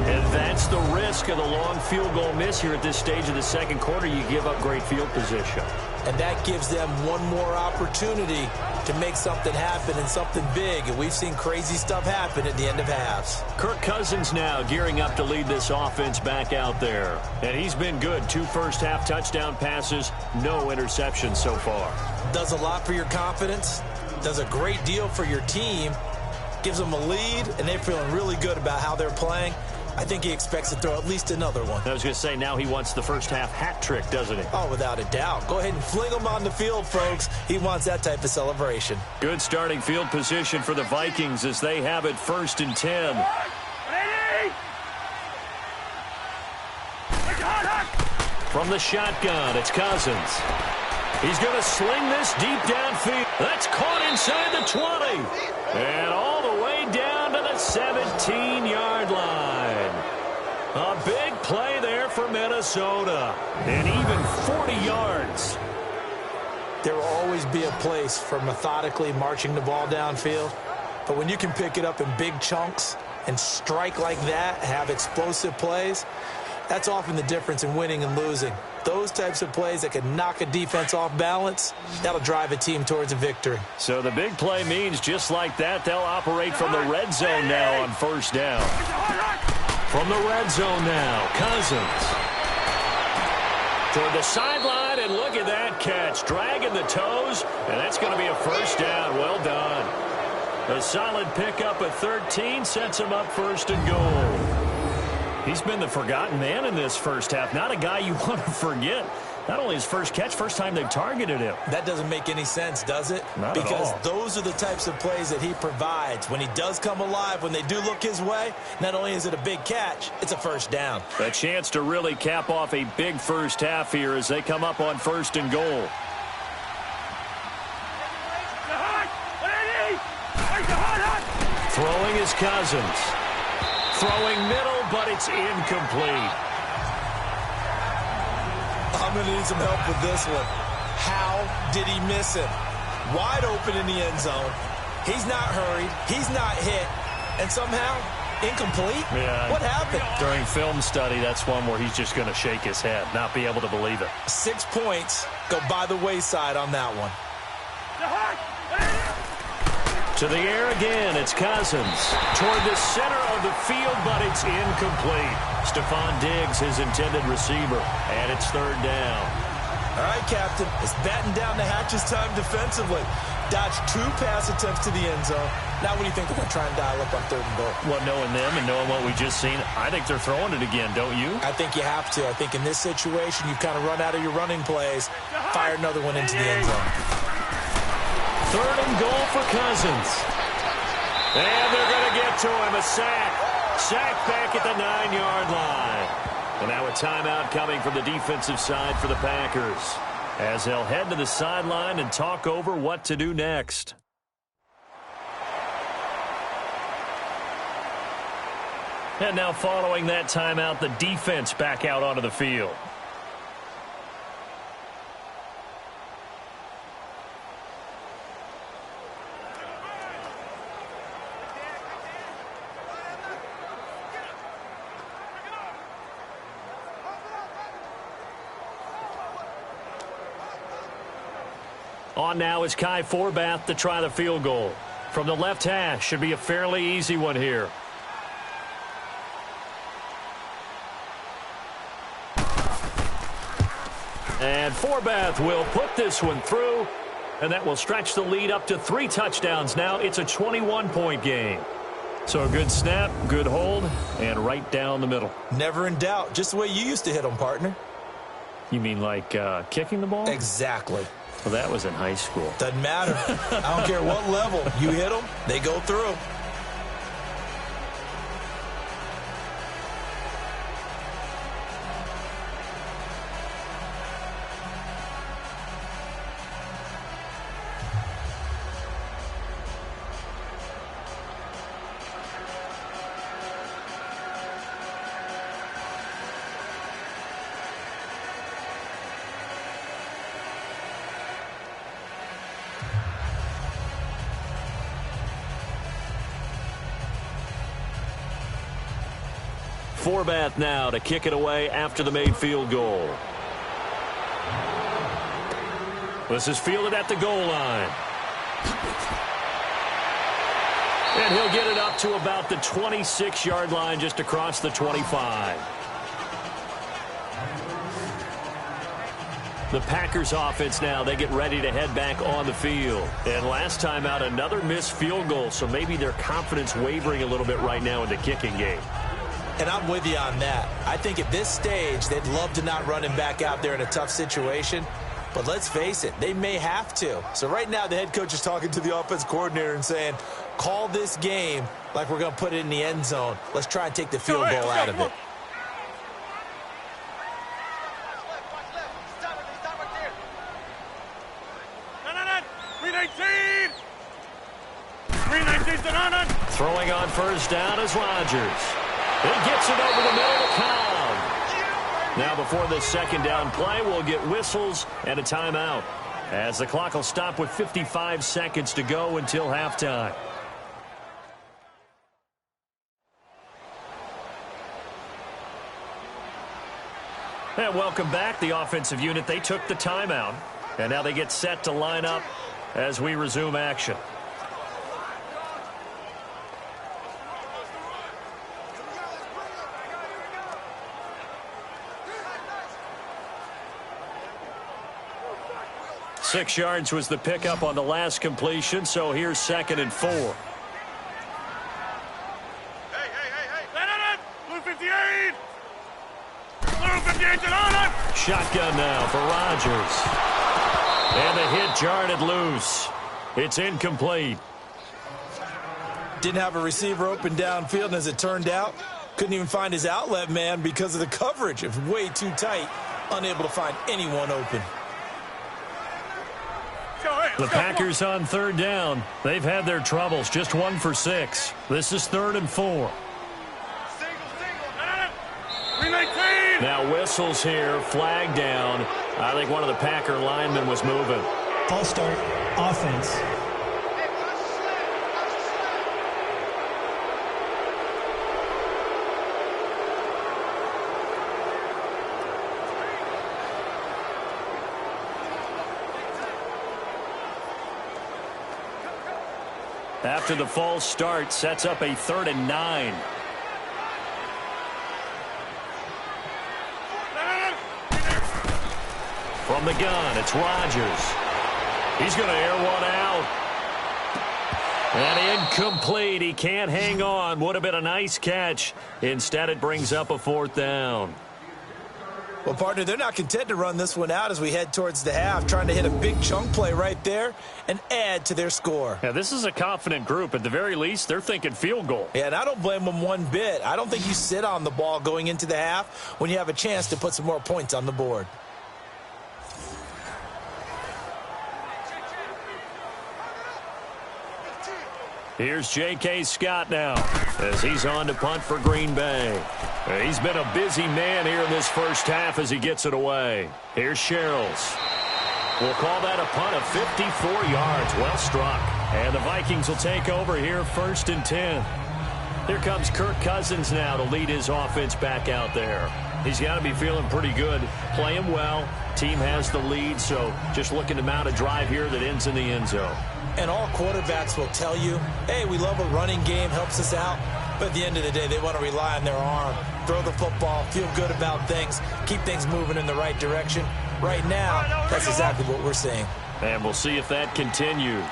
And that's the risk of the long field goal miss here at this stage of the second quarter. You give up great field position. And that gives them one more opportunity to make something happen and something big. And we've seen crazy stuff happen at the end of halves. Kirk Cousins now gearing up to lead this offense back out there. And he's been good. 2 first-half touchdown passes, no interceptions so far. Does a lot for your confidence. Does a great deal for your team. Gives them a lead, and they're feeling really good about how they're playing. I think he expects to throw at least another one. I was going to say, now he wants the first-half hat trick, doesn't he? Oh, without a doubt. Go ahead and fling him on the field, folks. He wants that type of celebration. Good starting field position for the Vikings as they have it 1st and 10. From the shotgun, it's Cousins. He's going to sling this deep downfield. That's caught inside the 20. And all the way down to the 17-yard line. A big play there for Minnesota. And even 40 yards. There will always be a place for methodically marching the ball downfield. But when you can pick it up in big chunks and strike like that, have explosive plays, that's often the difference in winning and losing. Those types of plays that can knock a defense off balance, that'll drive a team towards a victory. So the big play means just like that, they'll operate from the red zone now on 1st down. From the red zone now, Cousins. Toward the sideline, and look at that catch. Dragging the toes, and that's going to be a 1st down. Well done. A solid pickup at 13 sets him up 1st and goal. He's been the forgotten man in this first half. Not a guy you want to forget. Not only his first catch, first time they've targeted him. That doesn't make any sense, does it? Not because at all. Those are the types of plays that he provides. When he does come alive, when they do look his way, not only is it a big catch, it's a 1st down. A chance to really cap off a big first half here as they come up on 1st and goal. Throwing is Cousins. Throwing middle, but it's incomplete. I'm going to need some help with this one. How did he miss him? Wide open in the end zone. He's not hurried. He's not hit. And somehow, incomplete? Yeah. What happened? During film study, that's one where he's just going to shake his head, not be able to believe it. 6 points go by the wayside on that one. To the air again, it's Cousins. Toward the center of the field, but it's incomplete. Stephon Diggs, his intended receiver, and it's 3rd down. All right, Captain, it's batten down the hatches time defensively. Dodged 2 pass attempts to the end zone. Now what do you think they're going to try and dial up on 3rd and goal? Well, knowing them and knowing what we just seen, I think they're throwing it again, don't you? I think you have to. I think in this situation, you kind of run out of your running plays, fire another one into the end zone. 3rd and goal for Cousins. And they're going to get to him. A sack. Sack back at the 9-yard line. And now a timeout coming from the defensive side for the Packers, as they'll head to the sideline and talk over what to do next. And now following that timeout, the defense back out onto the field. On now is Kai Forbath to try the field goal. From the left hash, should be a fairly easy one here. And Forbath will put this one through, and that will stretch the lead up to 3 touchdowns now. It's a 21-point game. So a good snap, good hold, and right down the middle. Never in doubt. Just the way you used to hit them, partner. You mean like kicking the ball? Exactly. Well, that was in high school. Doesn't matter. I don't care what level. You hit them, they go through. Forbath now to kick it away after the made field goal. This is fielded at the goal line. And he'll get it up to about the 26-yard line, just across the 25. The Packers offense now, they get ready to head back on the field. And last time out, another missed field goal, so maybe their confidence wavering a little bit right now in the kicking game. And I'm with you on that. I think at this stage, they'd love to not run him back out there in a tough situation. But let's face it, they may have to. So right now, the head coach is talking to the offense coordinator and saying, call this game like we're going to put it in the end zone. Let's try and take the field goal out of it. Throwing on first down is Rodgers. He gets it over the middle to Cobb. Now before this second down play, we'll get whistles and a timeout, as the clock will stop with 55 seconds to go until halftime. And welcome back. The offensive unit, they took the timeout, and now they get set to line up as we resume action. Six yards was the pickup on the last completion, so here's 2nd and 4. Hey. Blue 58! Blue 58 on it! Shotgun now for Rodgers. And the hit jarred it loose. It's incomplete. Didn't have a receiver open downfield, and as it turned out, couldn't even find his outlet man because of the coverage. It was way too tight, unable to find anyone open. The Packers on 3rd down. They've had their troubles, just 1 for 6. This is 3rd and 4. Now whistles here, flag down. I think one of the Packer linemen was moving. False start, offense. After the false start, sets up a 3rd and 9. From the gun, it's Rodgers. He's going to air one out. And incomplete. He can't hang on. Would have been a nice catch. Instead, it brings up a 4th down. Well, partner, they're not content to run this one out as we head towards the half, trying to hit a big chunk play right there and add to their score. Yeah, this is a confident group. At the very least, they're thinking field goal. Yeah, and I don't blame them one bit. I don't think you sit on the ball going into the half when you have a chance to put some more points on the board. Here's J.K. Scott now as he's on to punt for Green Bay. He's been a busy man here in this first half as he gets it away. Here's Sherrills. We'll call that a punt of 54 yards. Well struck. And the Vikings will take over here 1st and 10. Here comes Kirk Cousins now to lead his offense back out there. He's got to be feeling pretty good, playing well. Team has the lead, so just looking to mount a drive here that ends in the end zone. And all quarterbacks will tell you, hey, we love a running game, helps us out. But at the end of the day, they want to rely on their arm, throw the football, feel good about things, keep things moving in the right direction. Right now, that's exactly what we're seeing. And we'll see if that continues.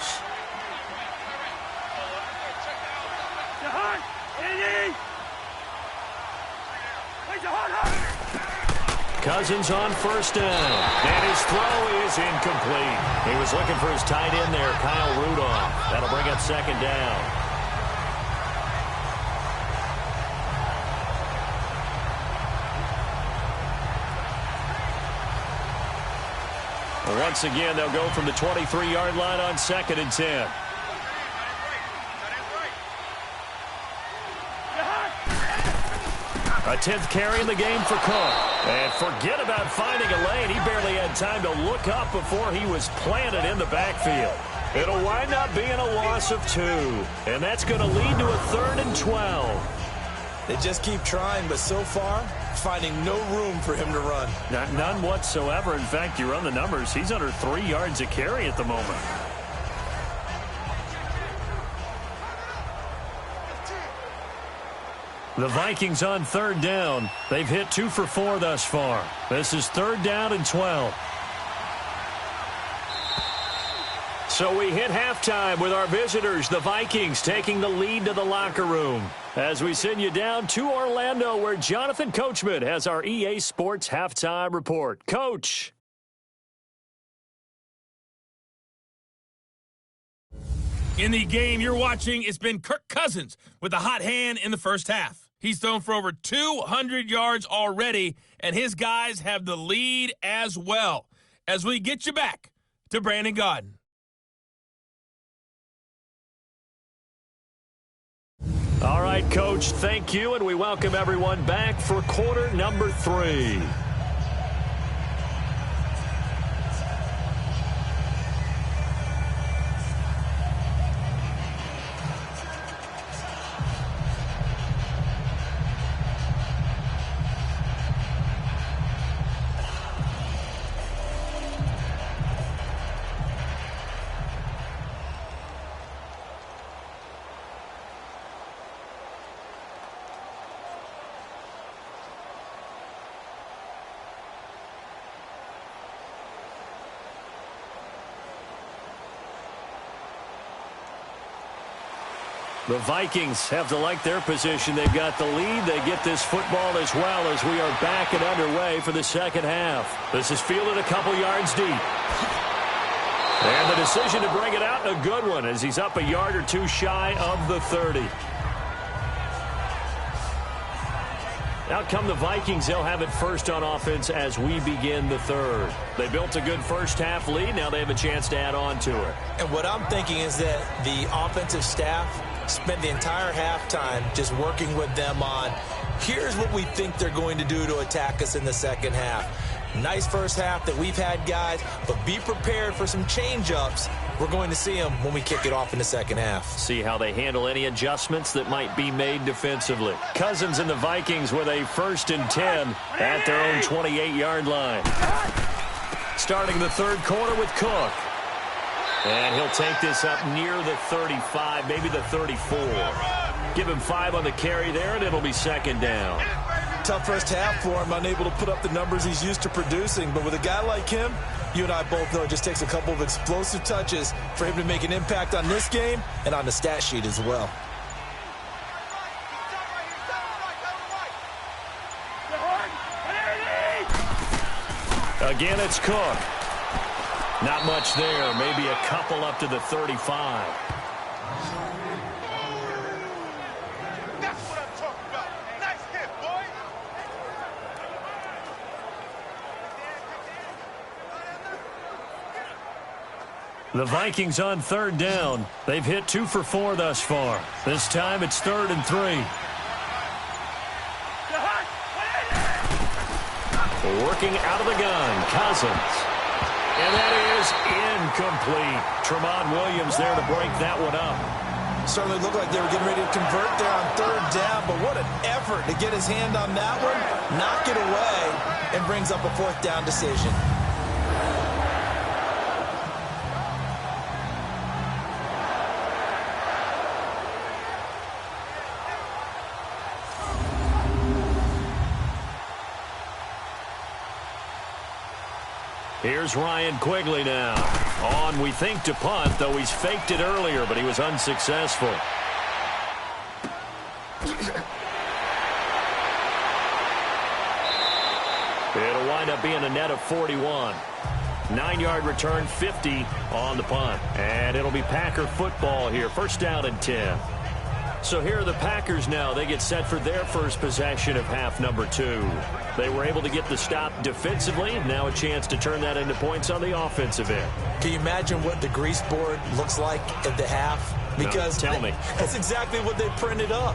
Cousins on 1st down. And his throw is incomplete. He was looking for his tight end there, Kyle Rudolph. That'll bring up 2nd down. Once again, they'll go from the 23-yard line on 2nd and 10. A 10th carry in the game for Cook. And forget about finding a lane. He barely had time to look up before he was planted in the backfield. It'll wind up being a loss of 2. And that's going to lead to a 3rd and 12. They just keep trying, but so far, finding no room for him to run. None whatsoever. In fact, you run the numbers. He's under 3 yards a carry at the moment. The Vikings on 3rd down. They've hit 2 for 4 thus far. This is 3rd down and 12. So we hit halftime with our visitors, the Vikings, taking the lead to the locker room. As we send you down to Orlando, where Jonathan Coachman has our EA Sports halftime report. Coach. In the game you're watching, it's been Kirk Cousins with a hot hand in the first half. He's thrown for over 200 yards already, and his guys have the lead as well. As we get you back to Brandon Gaudin. All right, Coach, thank you, and we welcome everyone back for quarter number 3. The Vikings have to like their position. They've got the lead. They get this football as well as we are back and underway for the second half. This is fielded a couple yards deep. And the decision to bring it out, a good one, as he's up a yard or 2 shy of the 30. Out come the Vikings. They'll have it first on offense as we begin the 3rd. They built a good first half lead. Now they have a chance to add on to it. And what I'm thinking is that the offensive staff spent the entire halftime just working with them on, here's what we think they're going to do to attack us in the second half. Nice first half that we've had, guys, but be prepared for some change-ups. We're going to see them when we kick it off in the second half. See how they handle any adjustments that might be made defensively. Cousins and the Vikings with a 1st and 10 at their own 28-yard line. Starting the 3rd quarter with Cook. And he'll take this up near the 35, maybe the 34. Give him 5 on the carry there, and it'll be 2nd down. Tough first half for him, unable to put up the numbers he's used to producing. But with a guy like him, you and I both know it just takes a couple of explosive touches for him to make an impact on this game and on the stat sheet as well. Again, it's Cook. Not much there. Maybe a couple up to the 35. That's what I'm talking about. Nice hit, boy. The Vikings on third down. They've hit 2 for 4 thus far. This time it's 3rd and 3. Working out of the gun, Cousins. And that is incomplete. Tremont Williams there to break that one up. Certainly looked like they were getting ready to convert there on 3rd down, but what an effort to get his hand on that one, knock it away, and brings up a 4th down decision. Here's Ryan Quigley now. On, we think, to punt, though he's faked it earlier, but he was unsuccessful. It'll wind up being a net of 41. 9-yard return, 50 on the punt. And it'll be Packer football here. 1st down and 10. So here are the Packers now. They get set for their first possession of half number 2. They were able to get the stop defensively. Now a chance to turn that into points on the offensive end. Can you imagine what the grease board looks like at the half? Because no, tell me. That's exactly what they printed up.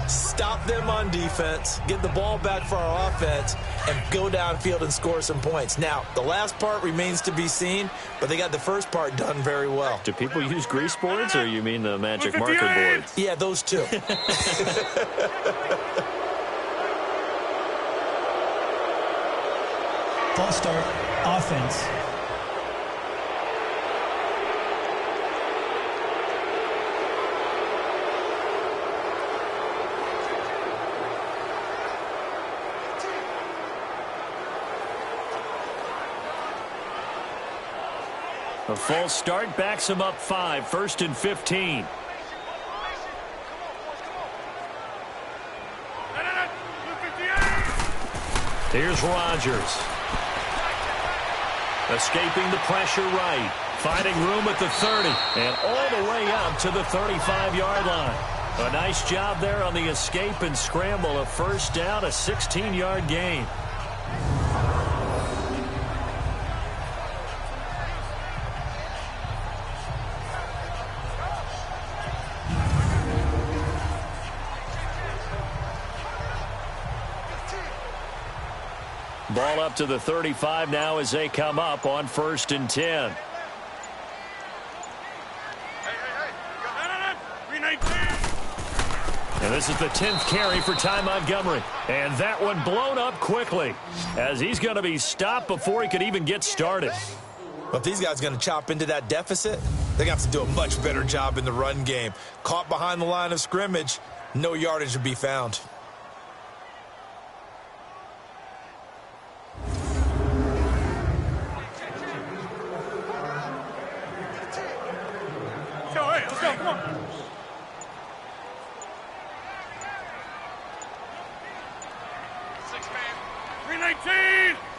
Stop them on defense, get the ball back for our offense, and go downfield and score some points. Now, the last part remains to be seen, but they got the first part done very well. Do people use grease boards, or you mean the magic marker boards? Yeah, those two. False start, offense. A false start backs him up 5, 1st and 15. Here's Rodgers. Escaping the pressure right. Finding room at the 30. And all the way up to the 35-yard line. A nice job there on the escape and scramble. A 1st down, a 16-yard gain. Ball up to the 35 now as they come up on 1st and 10. And this is the 10th carry for Ty Montgomery. And that one blown up quickly as he's going to be stopped before he could even get started. But these guys are going to chop into that deficit. They're going to have to do a much better job in the run game. Caught behind the line of scrimmage, no yardage to be found. Let's go, come on.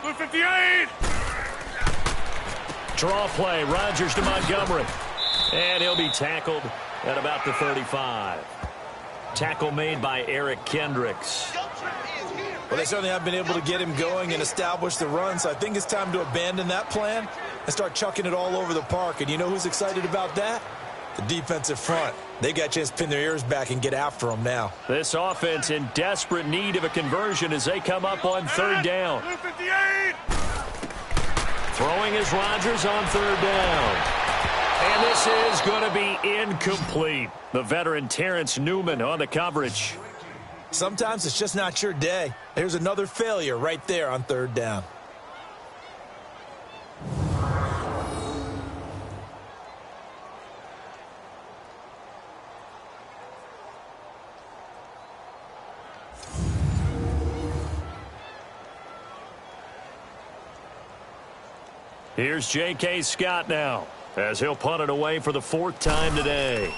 Blue 58. Draw play. Rodgers to Montgomery. And he'll be tackled at about the 35. Tackle made by Eric Kendricks. Well, they certainly have been able to get him going and establish the run, so I think it's time to abandon that plan and start chucking it all over the park. And you know who's excited about that? The defensive front. They got a chance to pin their ears back and get after them now. This offense in desperate need of a conversion as they come up on 3rd down. Throwing is Rodgers on 3rd down. And this is going to be incomplete. The veteran Terrence Newman on the coverage. Sometimes it's just not your day. There's another failure right there on 3rd down. Here's J.K. Scott now as he'll punt it away for the 4th time today.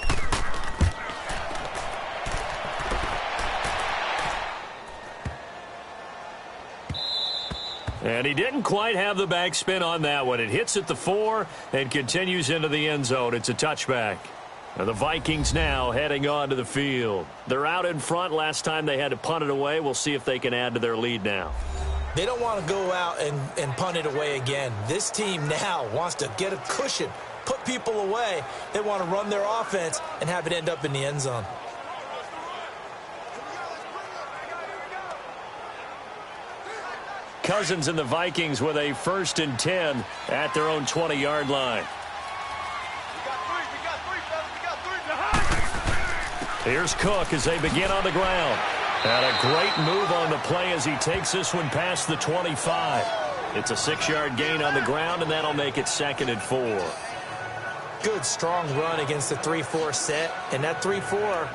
And he didn't quite have the backspin on that one. It hits at the 4 and continues into the end zone. It's a touchback. And the Vikings now heading on to the field. They're out in front. Last time they had to punt it away. We'll see if they can add to their lead now. They don't want to go out and punt it away again. This team now wants to get a cushion, put people away. They want to run their offense and have it end up in the end zone. Cousins and the Vikings with a 1st and 10 at their own 20-yard line. Here's Cook as they begin on the ground. And a great move on the play as he takes this one past the 25. It's a 6-yard gain on the ground, and that'll make it 2nd and 4. Good, strong run against the 3-4 set. And that 3-4,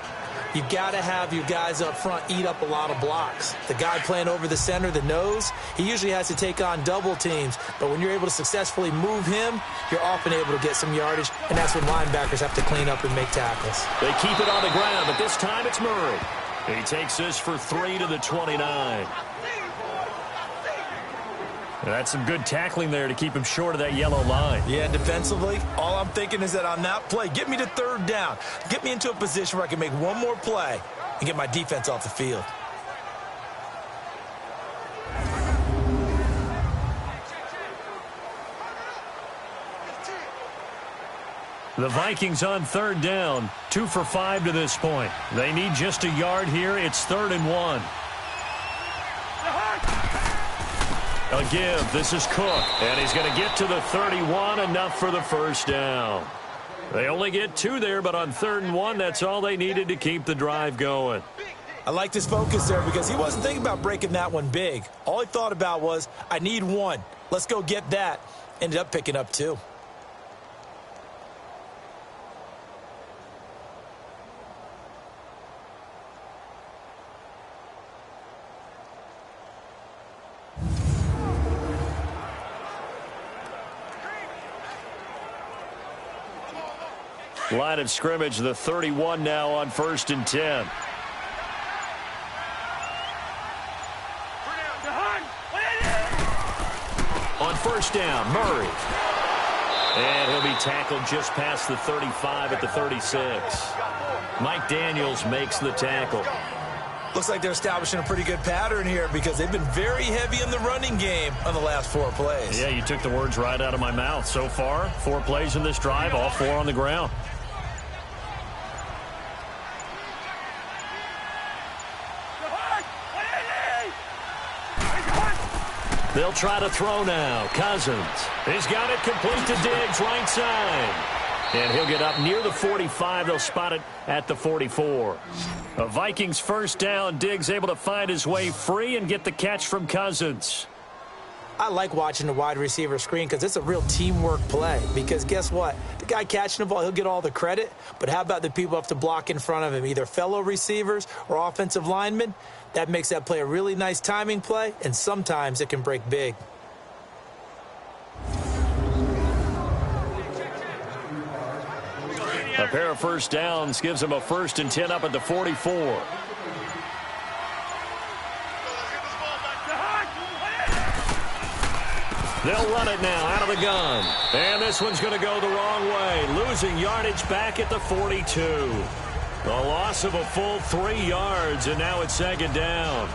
you've got to have your guys up front eat up a lot of blocks. The guy playing over the center, the nose, he usually has to take on double teams. But when you're able to successfully move him, you're often able to get some yardage, and that's when linebackers have to clean up and make tackles. They keep it on the ground, but this time it's Murray. He takes this for 3 to the 29. That's some good tackling there to keep him short of that yellow line. Yeah, defensively, all I'm thinking is that on that play, get me to 3rd down. Get me into a position where I can make one more play and get my defense off the field. The Vikings on 3rd down, 2 for 5 to this point. They need just a yard here. It's 3rd and 1. A give. This is Cook, and he's going to get to the 31, enough for the 1st down. They only get 2 there, but on 3rd and 1, that's all they needed to keep the drive going. I liked his focus there because he wasn't thinking about breaking that one big. All he thought about was, I need 1. Let's go get that. Ended up picking up 2. Line of scrimmage, the 31 now on 1st and 10. On 1st down, Murray. And he'll be tackled just past the 35 at the 36. Mike Daniels makes the tackle. Looks like they're establishing a pretty good pattern here because they've been very heavy in the running game on the last 4 plays. Yeah, you took the words right out of my mouth. So far, 4 plays in this drive, all 4 on the ground. They'll try to throw now. Cousins. He's got it complete to Diggs, right side. And he'll get up near the 45. They'll spot it at the 44. The Vikings 1st down. Diggs able to find his way free and get the catch from Cousins. I like watching the wide receiver screen because it's a real teamwork play. Because guess what? The guy catching the ball, he'll get all the credit. But how about the people who have to block in front of him, either fellow receivers or offensive linemen? That makes that play a really nice timing play, and sometimes it can break big. A pair of 1st downs gives him a 1st and 10 up at the 44. They'll run it now out of the gun. And this one's going to go the wrong way. Losing yardage back at the 42. A loss of a full 3 yards, and now it's 2nd down.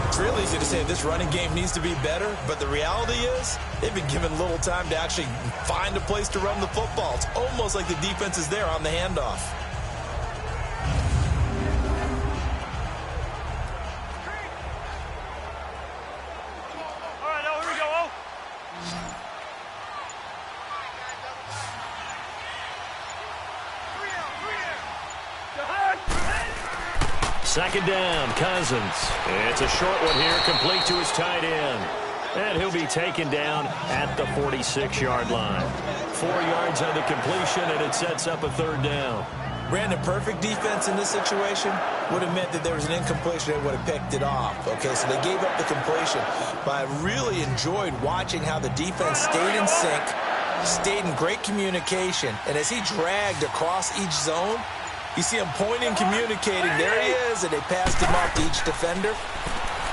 It's real easy to say this running game needs to be better, but the reality is they've been given little time to actually find a place to run the football. It's almost like the defense is there on the handoff. All right, now here we go. 2nd down, Cousins. It's a short one here, complete to his tight end. And he'll be taken down at the 46-yard line. 4 yards on the completion, and it sets up a 3rd down. Brandon, perfect defense in this situation would have meant that there was an incompletion. They would have picked it off. Okay, so they gave up the completion. But I really enjoyed watching how the defense stayed in sync, stayed in great communication. And as he dragged across each zone, you see him pointing, communicating. There he is, and they passed him off to each defender.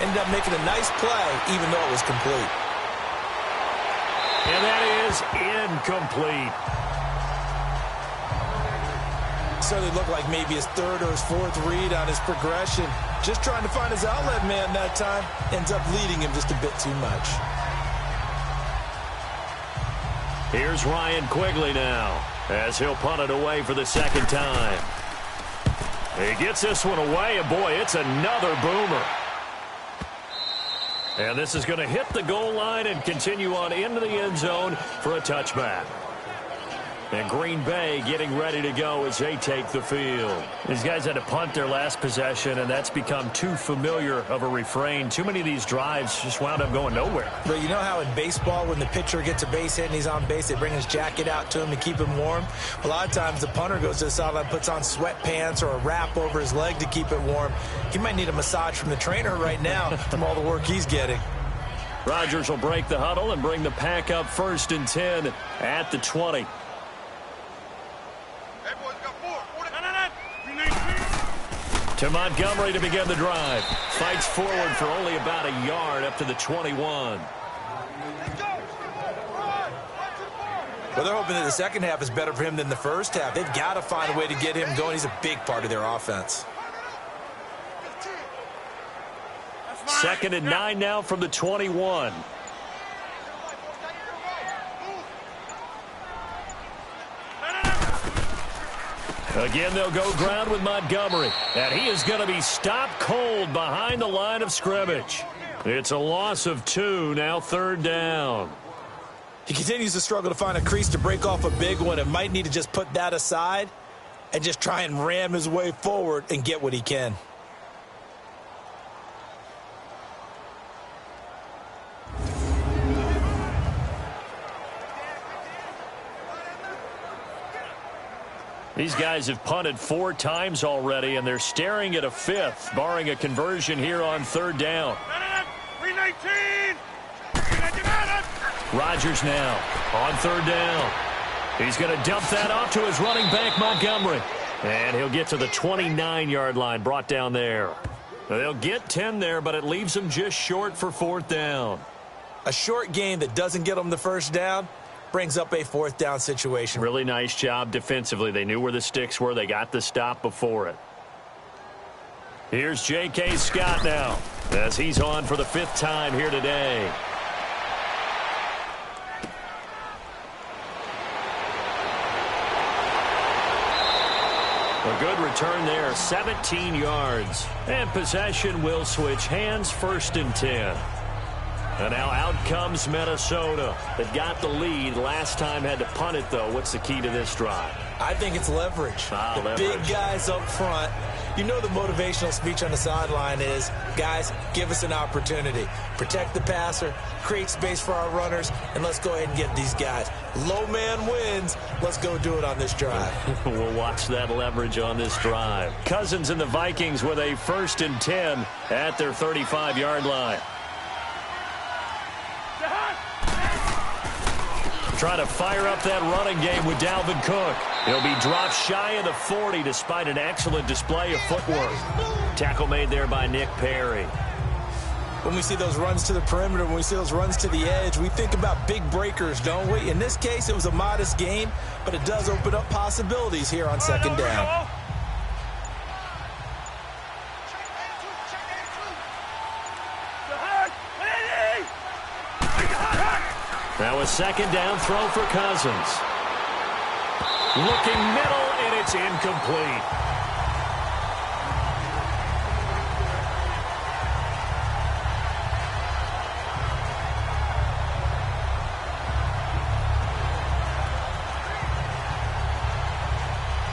Ended up making a nice play, even though it was complete. And that is incomplete. Certainly looked like maybe his 3rd or his 4th read on his progression. Just trying to find his outlet man that time. Ends up leading him just a bit too much. Here's Ryan Quigley now, as he'll punt it away for the second time. He gets this one away, and boy, it's another boomer. And this is going to hit the goal line and continue on into the end zone for a touchback. And Green Bay getting ready to go as they take the field. These guys had to punt their last possession, and that's become too familiar of a refrain. Too many of these drives just wound up going nowhere. But you know how in baseball, when the pitcher gets a base hit and he's on base, they bring his jacket out to him to keep him warm? A lot of times the punter goes to the sideline, puts on sweatpants or a wrap over his leg to keep it warm. He might need a massage from the trainer right now from all the work he's getting. Rodgers will break the huddle and bring the pack up 1st and 10 at the 20. To Montgomery to begin the drive. Fights forward for only about a yard up to the 21. Well, they're hoping that the second half is better for him than the first half. They've got to find a way to get him going. He's a big part of their offense. 2nd and 9 now from the 21. Again, they'll go ground with Montgomery. And he is going to be stopped cold behind the line of scrimmage. It's a loss of 2, now 3rd down. He continues to struggle to find a crease to break off a big one and might need to just put that aside and just try and ram his way forward and get what he can. These guys have punted 4 times already, and they're staring at a 5th, barring a conversion here on 3rd down. Rodgers now on 3rd down. He's going to dump that off to his running back, Montgomery. And he'll get to the 29-yard line, brought down there. They'll get 10 there, but it leaves them just short for 4th down. A short game that doesn't get them the first down brings up a 4th down situation. Really nice job defensively. They knew where the sticks were. They got the stop before it. Here's J.K. Scott now, as he's on for the 5th time here today. A good return there, 17 yards. And possession will switch hands, 1st and 10. And now out comes Minnesota. They've got the lead. Last time had to punt it, though. What's the key to this drive? I think it's leverage. The big guys up front. You know the motivational speech on the sideline is, guys, give us an opportunity. Protect the passer, create space for our runners, and let's go ahead and get these guys. Low man wins. Let's go do it on this drive. We'll watch that leverage on this drive. Cousins and the Vikings with a 1st and 10 at their 35-yard line. Trying to fire up that running game with Dalvin Cook. He'll be dropped shy of the 40 despite an excellent display of footwork. Tackle made there by Nick Perry. When we see those runs to the perimeter, when we see those runs to the edge, we think about big breakers, don't we? In this case, it was a modest game, but it does open up possibilities here on 2nd down. Now a 2nd down throw for Cousins. Looking middle, and it's incomplete.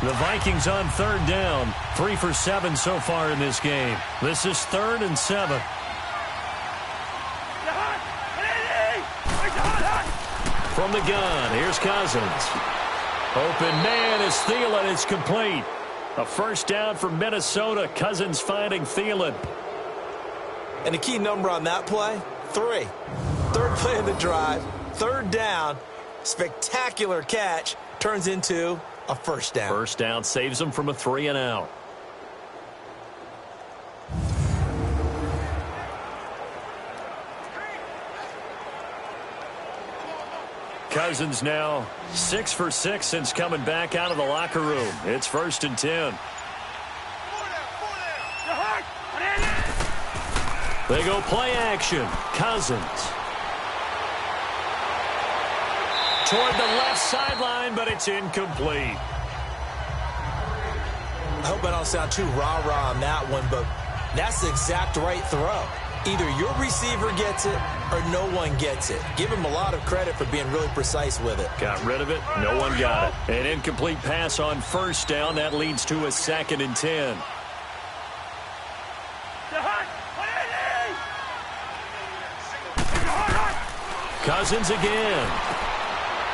The Vikings on 3rd down. 3 for 7 so far in this game. This is 3rd and 7. From the gun, here's Cousins. Open man is Thielen. It's complete. A 1st down for Minnesota. Cousins finding Thielen. And the key number on that play, 3. 3rd play of the drive, 3rd down, spectacular catch, turns into a 1st down. 1st down saves them from a 3 and out. Cousins now 6 for 6 since coming back out of the locker room. It's 1st and 10. They go play action. Cousins. toward the left sideline, but it's incomplete. I hope I don't sound too rah-rah on that one, but that's the exact right throw. Either your receiver gets it or no one gets it. Give him a lot of credit for being really precise with it. Got rid of it. No one got it. An incomplete pass on first down. That leads to a 2nd and 10. Cousins again.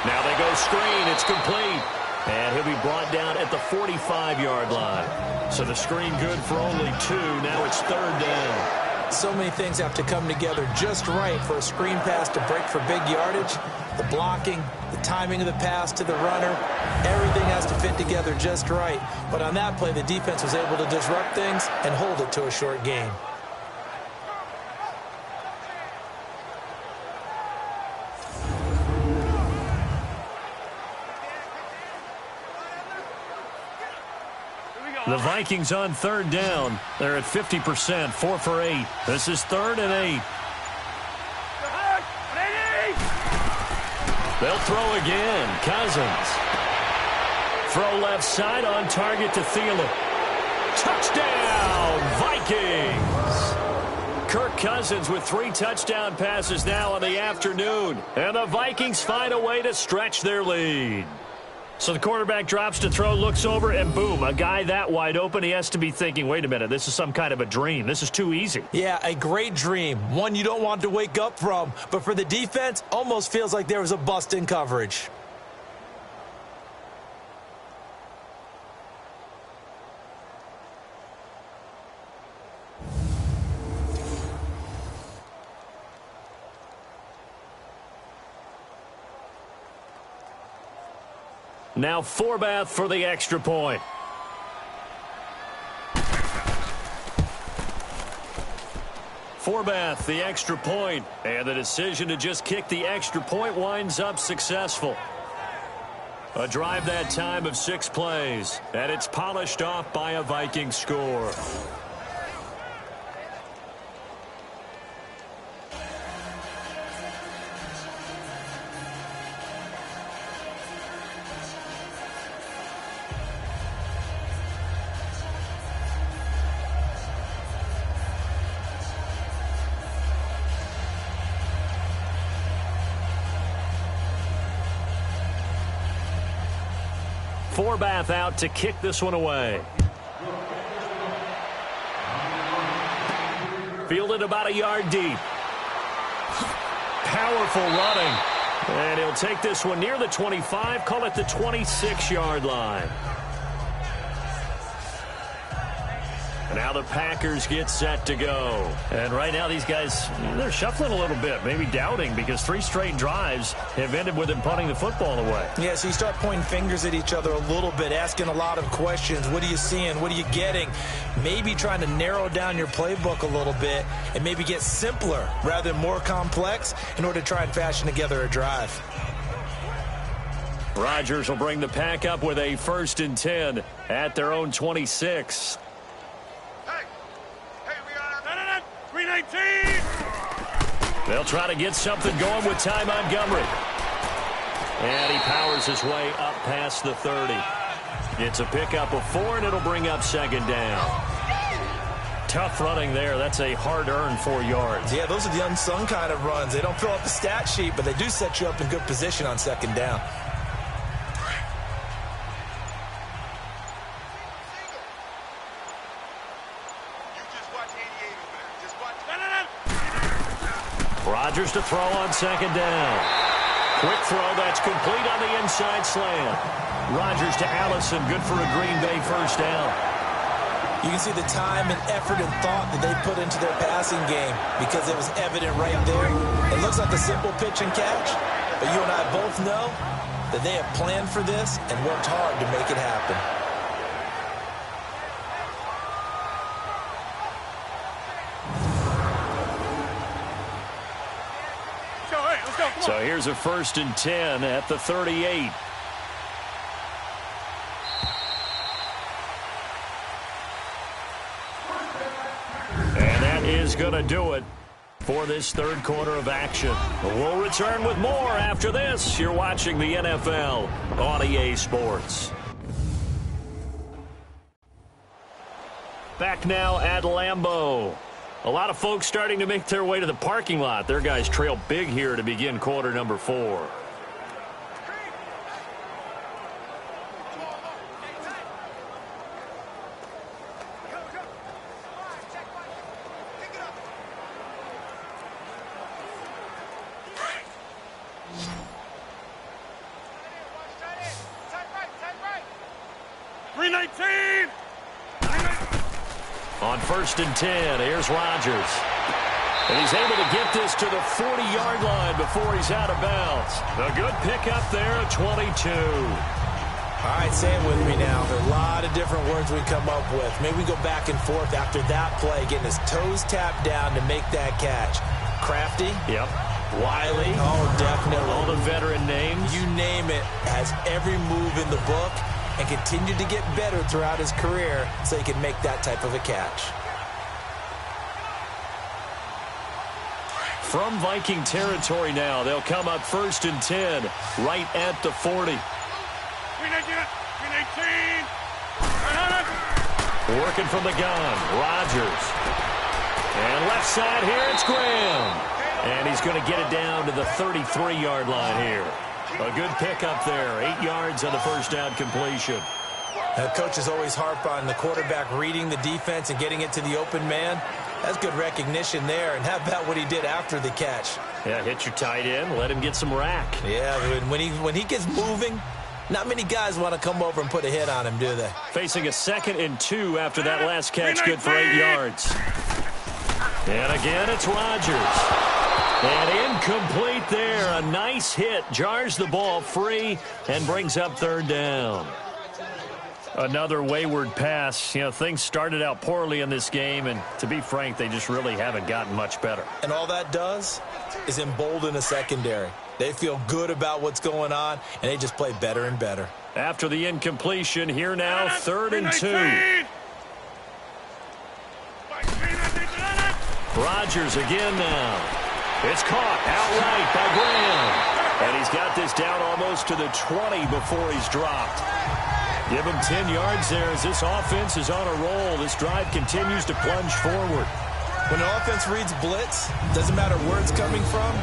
Now they go screen. It's complete. And he'll be brought down at the 45-yard line. So the screen good for only 2. Now it's 3rd down. So many things have to come together just right for a screen pass to break for big yardage. The blocking, the timing of the pass to the runner, everything has to fit together just right. But on that play, the defense was able to disrupt things and hold it to a short gain. The Vikings on 3rd down. They're at 50%, 4 for 8. This is 3rd and 8. They'll throw again. Cousins. Throw left side on target to Thielen. Touchdown, Vikings! Kirk Cousins with 3 touchdown passes now in the afternoon. And the Vikings find a way to stretch their lead. So the quarterback drops to throw, looks over, and boom, a guy that wide open, he has to be thinking, wait a minute, this is some kind of a dream. This is too easy. Yeah, a great dream. One you don't want to wake up from. But for the defense, almost feels like there was a bust in coverage. Now Forbath for the extra point. Forbath, the extra point. And the decision to just kick the extra point winds up successful. A drive that time of 6 plays. And it's polished off by a Viking score. Forbath out to kick this one away. Fielded about a yard deep. Powerful running. And he'll take this one near the 25, call it the 26-yard line. Now the Packers get set to go. And right now these guys, they're shuffling a little bit, maybe doubting, because 3 straight drives have ended with them punting the football away. Yeah, so you start pointing fingers at each other a little bit, asking a lot of questions. What are you seeing? What are you getting? Maybe trying to narrow down your playbook a little bit and maybe get simpler rather than more complex in order to try and fashion together a drive. Rodgers will bring the pack up with a 1st and 10 at their own 26. They'll try to get something going with Ty Montgomery. And he powers his way up past the 30. It's a pickup of 4, and it'll bring up 2nd down. Tough running there. That's a hard-earned 4 yards. Yeah, those are the unsung kind of runs. They don't fill up the stat sheet, but they do set you up in good position on 2nd down. Rodgers to throw on 2nd down. Quick throw that's complete on the inside slant. Rodgers to Allison, good for a Green Bay 1st down. You can see the time and effort and thought that they put into their passing game because it was evident right there. It looks like a simple pitch and catch, but you and I both know that they have planned for this and worked hard to make it happen. So here's a 1st and 10 at the 38. And that is going to do it. for this third quarter of action. We'll return with more after this. You're watching the NFL on EA Sports. Back now at Lambeau. A lot of folks starting to make their way to the parking lot. Their guys trail big here to begin quarter number 4. On 1st and 10, here's Rodgers. And he's able to get this to the 40-yard line before he's out of bounds. A good pickup there at 22. All right, say it with me now. There are a lot of different words we come up with. Maybe we go back and forth after that play, getting his toes tapped down to make that catch. Crafty. Yep. Wiley. Oh, definitely. All the veteran names. You name it. Has every move in the book and continued to get better throughout his career so he can make that type of a catch. From Viking territory now, they'll come up 1st and 10, right at the 40. Working from the gun, Rodgers. And left side here, it's Graham. And he's going to get it down to the 33-yard line here. A good pickup there, 8 yards on the first down completion. Coaches always harp on the quarterback reading the defense and getting it to the open man. That's good recognition there. And how about what he did after the catch? Yeah, hit your tight end, let him get some rack. Yeah, when he gets moving, not many guys want to come over and put a hit on him, do they? Facing a 2nd and 2 after that last catch, good for 8 yards. And again, it's Rodgers. And incomplete there. A nice hit. Jars the ball free and brings up 3rd down. Another wayward pass. You know, things started out poorly in this game, and to be frank, they just really haven't gotten much better. And all that does is embolden a secondary. They feel good about what's going on, and they just play better and better. After the incompletion, here now, 3rd and 2. Rodgers again now. It's caught outright by Graham. And he's got this down almost to the 20 before he's dropped. Give him 10 yards there as this offense is on a roll. This drive continues to plunge forward. When an offense reads blitz, doesn't matter where it's coming from,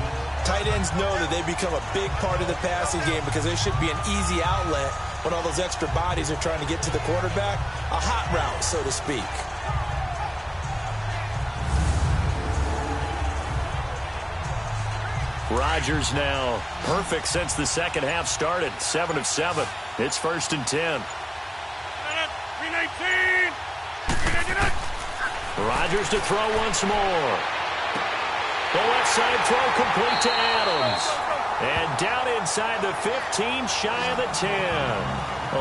tight ends know that they become a big part of the passing game because there should be an easy outlet when all those extra bodies are trying to get to the quarterback. A hot route, so to speak. Rodgers now perfect since the second half started. 7 of 7. It's 1st and 10. Rodgers to throw once more. The left side throw complete to Adams. And down inside the 15, shy of the 10.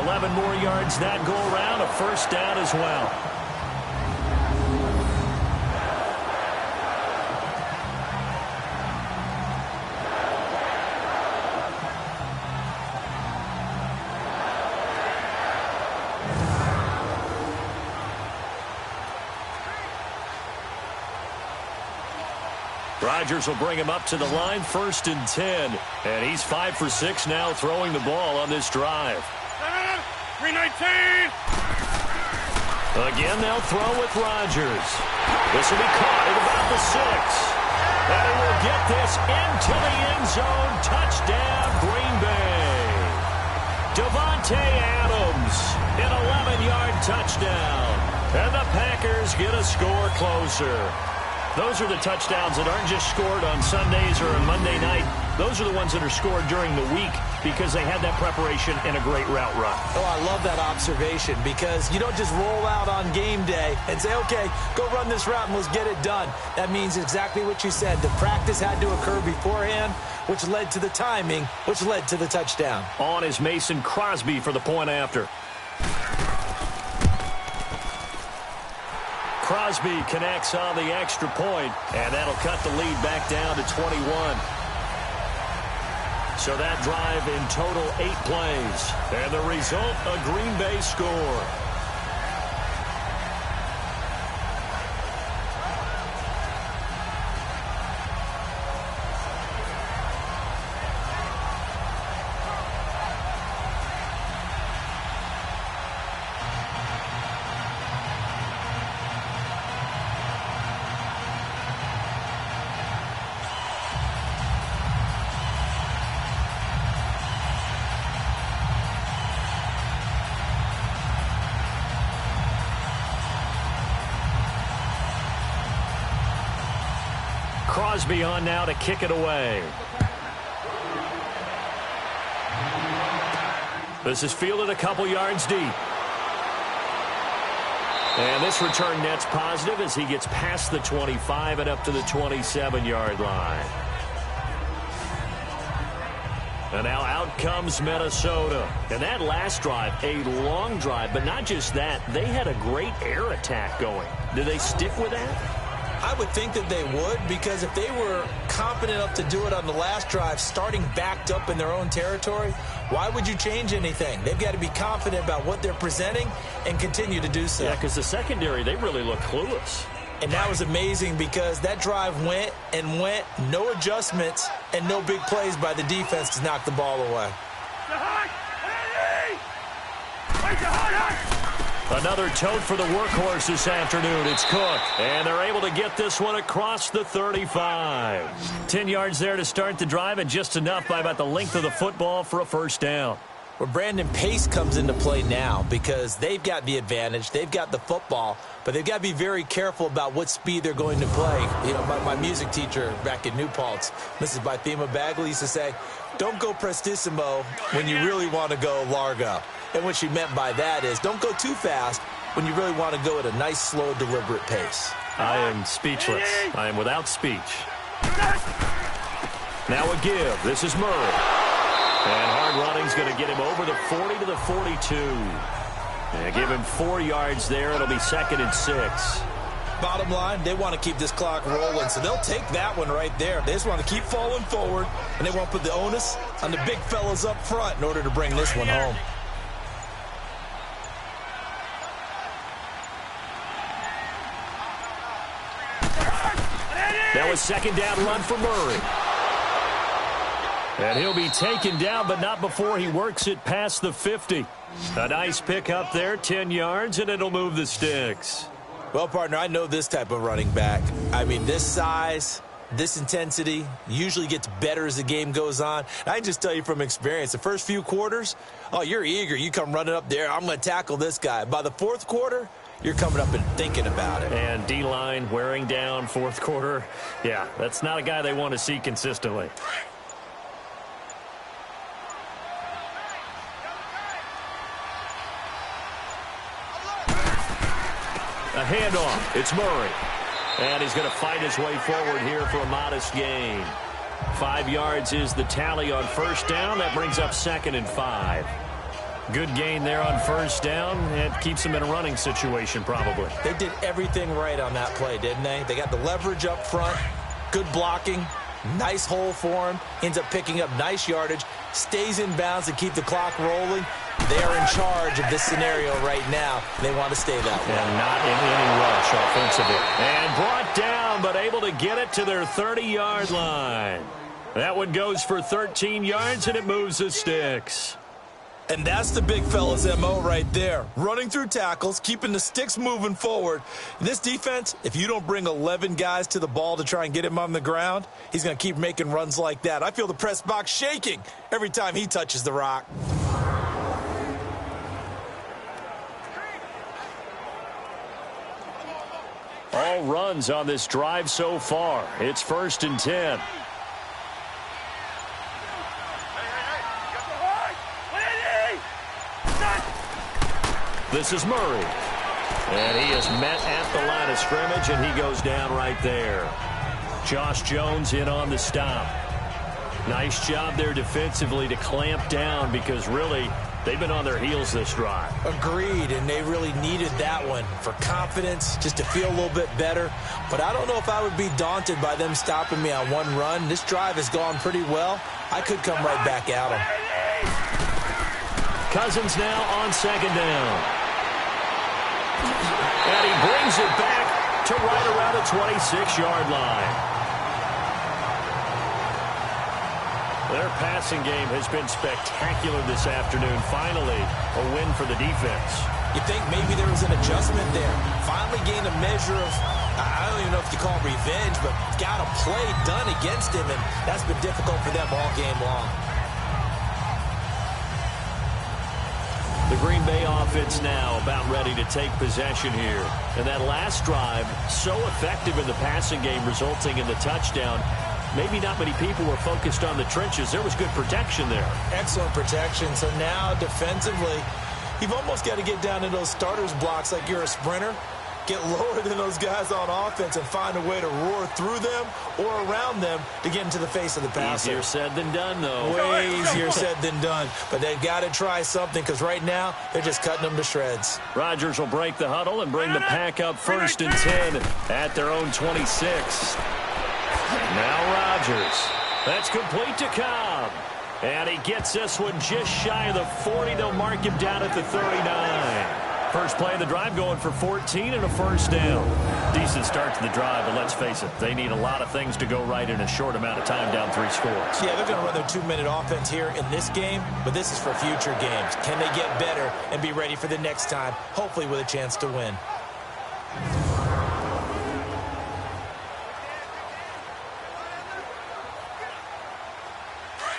11 more yards that go around. A 1st down as well. Rodgers will bring him up to the line, 1st and 10. And he's 5 for 6 now throwing the ball on this drive. 319. Again, they'll throw with Rodgers. This will be caught at about the 6. And he will get this into the end zone. Touchdown, Green Bay. Davante Adams, an 11-yard touchdown. And the Packers get a score closer. Those are the touchdowns that aren't just scored on Sundays or on Monday night. Those are the ones that are scored during the week because they had that preparation and a great route run. Oh, I love that observation because you don't just roll out on game day and say, okay, go run this route and let's get it done. That means exactly what you said. The practice had to occur beforehand, which led to the timing, which led to the touchdown. On is Mason Crosby for the point after. Crosby connects on the extra point, and that'll cut the lead back down to 21. So that drive in total 8 plays. And the result, a Green Bay score. Crosby on now to kick it away. This is fielded a couple yards deep. And this return net's positive as he gets past the 25 and up to the 27-yard line. And now out comes Minnesota. And that last drive, a long drive, but not just that, they had a great air attack going. Do they stick with that? I would think that they would, because if they were confident enough to do it on the last drive, starting backed up in their own territory, why would you change anything? They've got to be confident about what they're presenting and continue to do so. Yeah, because the secondary, they really look clueless. And that was amazing because that drive went and went, no adjustments and no big plays by the defense to knock the ball away. Another tote for the workhorse this afternoon. It's Cook. And they're able to get this one across the 35. 10 yards there to start the drive, and just enough by about the length of the football for a first down. Well, Brandon, pace comes into play now because they've got the advantage. They've got the football, but they've got to be very careful about what speed they're going to play. You know, my music teacher back in New Paltz, Mrs. Bythema Bagley, used to say, don't go prestissimo when you really want to go largo. And what she meant by that is don't go too fast when you really want to go at a nice, slow, deliberate pace. I am speechless. I am without speech. Now a give. This is Murray. And hard running's going to get him over the 40 to the 42. And give him 4 yards there. It'll be 2nd and 6. Bottom line, they want to keep this clock rolling, so they'll take that one right there. They just want to keep falling forward, and they want to put the onus on the big fellas up front in order to bring this one home. That was 2nd down run for Murray. And he'll be taken down, but not before he works it past the 50. A nice pick up there, 10 yards, and it'll move the sticks. Well, partner, I know this type of running back. I mean, this size, this intensity usually gets better as the game goes on. And I can just tell you from experience, the first few quarters, oh, you're eager. You come running up there, I'm going to tackle this guy. By the 4th quarter, you're coming up and thinking about it. And D-line wearing down 4th quarter. Yeah, that's not a guy they want to see consistently. A handoff. It's Murray. And he's going to fight his way forward here for a modest gain. 5 yards is the tally on first down. That brings up 2nd and 5. Good gain there on first down. It keeps them in a running situation probably. They did everything right on that play, didn't they? They got the leverage up front, good blocking, nice hole for him, ends up picking up nice yardage, stays in bounds to keep the clock rolling. They are in charge of this scenario right now. They want to stay that way. And not in any rush offensively. And brought down, but able to get it to their 30-yard line. That one goes for 13 yards, and it moves the sticks. And that's the big fella's MO right there. Running through tackles, keeping the sticks moving forward. In this defense, if you don't bring 11 guys to the ball to try and get him on the ground, he's going to keep making runs like that. I feel the press box shaking every time he touches the rock. All runs on this drive so far. It's 1st and 10. This is Murray. And he is met at the line of scrimmage, and he goes down right there. Josh Jones in on the stop. Nice job there defensively to clamp down because really they've been on their heels this drive. Agreed, and they really needed that one for confidence, just to feel a little bit better. But I don't know if I would be daunted by them stopping me on one run. This drive has gone pretty well. I could come right back at them. Cousins now on 2nd down. And he brings it back to right around the 26-yard line. Their passing game has been spectacular this afternoon. Finally, a win for the defense. You think maybe there was an adjustment there. Finally gained a measure of, I don't even know if you call it revenge, but got a play done against him, and that's been difficult for them all game long. The Green Bay offense now about ready to take possession here. And that last drive, so effective in the passing game, resulting in the touchdown. Maybe not many people were focused on the trenches. There was good protection there. Excellent protection. So now defensively, you've almost got to get down to those starters blocks like you're a sprinter. Get lower than those guys on offense and find a way to roar through them or around them to get into the face of the passer. Easier said than done, though. Way easier said than done. But they've got to try something because right now they're just cutting them to shreds. Rodgers will break the huddle and bring the pack up 1st and 10 at their own 26. Now Rodgers. That's complete to Cobb. And he gets this one just shy of the 40. They'll mark him down at the 39. First play of the drive going for 14 and a first down. Decent start to the drive, but let's face it, they need a lot of things to go right in a short amount of time down 3 scores. Yeah, they're going to run their 2-minute offense here in this game, but this is for future games. Can they get better and be ready for the next time, hopefully with a chance to win?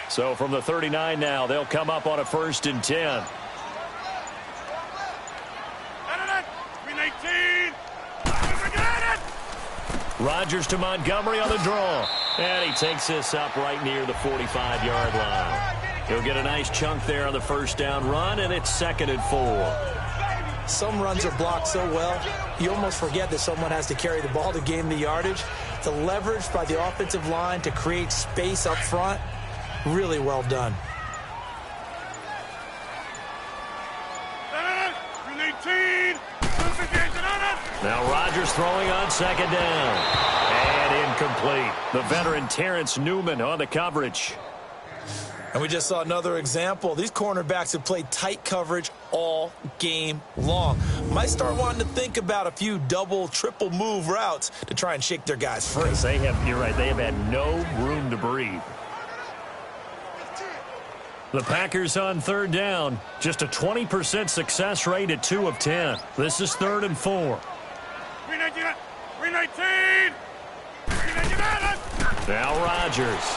So from the 39 now, they'll come up on a 1st and 10. Rodgers to Montgomery on the draw. And he takes this up right near the 45-yard line. He'll get a nice chunk there on the first down run, and it's 2nd and 4. Some runs are blocked so well, you almost forget that someone has to carry the ball to gain the yardage. The leverage by the offensive line to create space up front, really well done. Now Rodgers throwing on 2nd down. And incomplete. The veteran Terrence Newman on the coverage. And we just saw another example. These cornerbacks have played tight coverage all game long. Might start wanting to think about a few double, triple move routes to try and shake their guys free. You're right, they have had no room to breathe. The Packers on 3rd down. Just a 20% success rate at 2 of 10. This is 3rd and 4. Now Rodgers.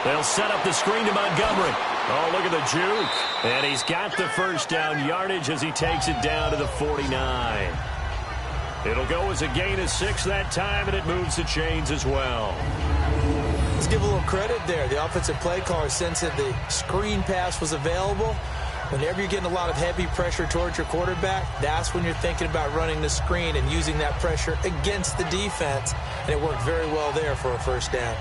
They'll set up the screen to Montgomery. Oh, look at the juke. And he's got the first down yardage as he takes it down to the 49. It'll go as a gain of 6 that time, and it moves the chains as well. Let's give a little credit there. The offensive play caller sensed that the screen pass was available. Whenever you're getting a lot of heavy pressure towards your quarterback, that's when you're thinking about running the screen and using that pressure against the defense. And it worked very well there for a first down.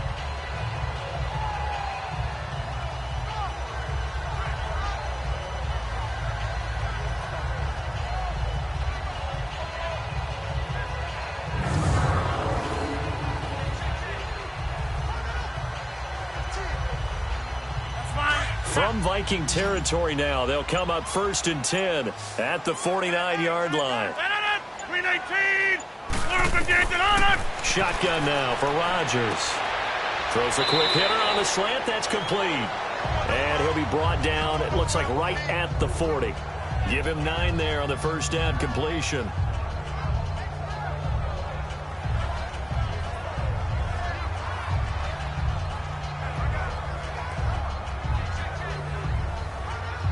From Viking territory now, they'll come up 1st and 10 at the 49-yard line. Shotgun now for Rodgers. Throws a quick hitter on the slant. That's complete. And he'll be brought down, it looks like right at the 40. Give him 9 there on the first down completion.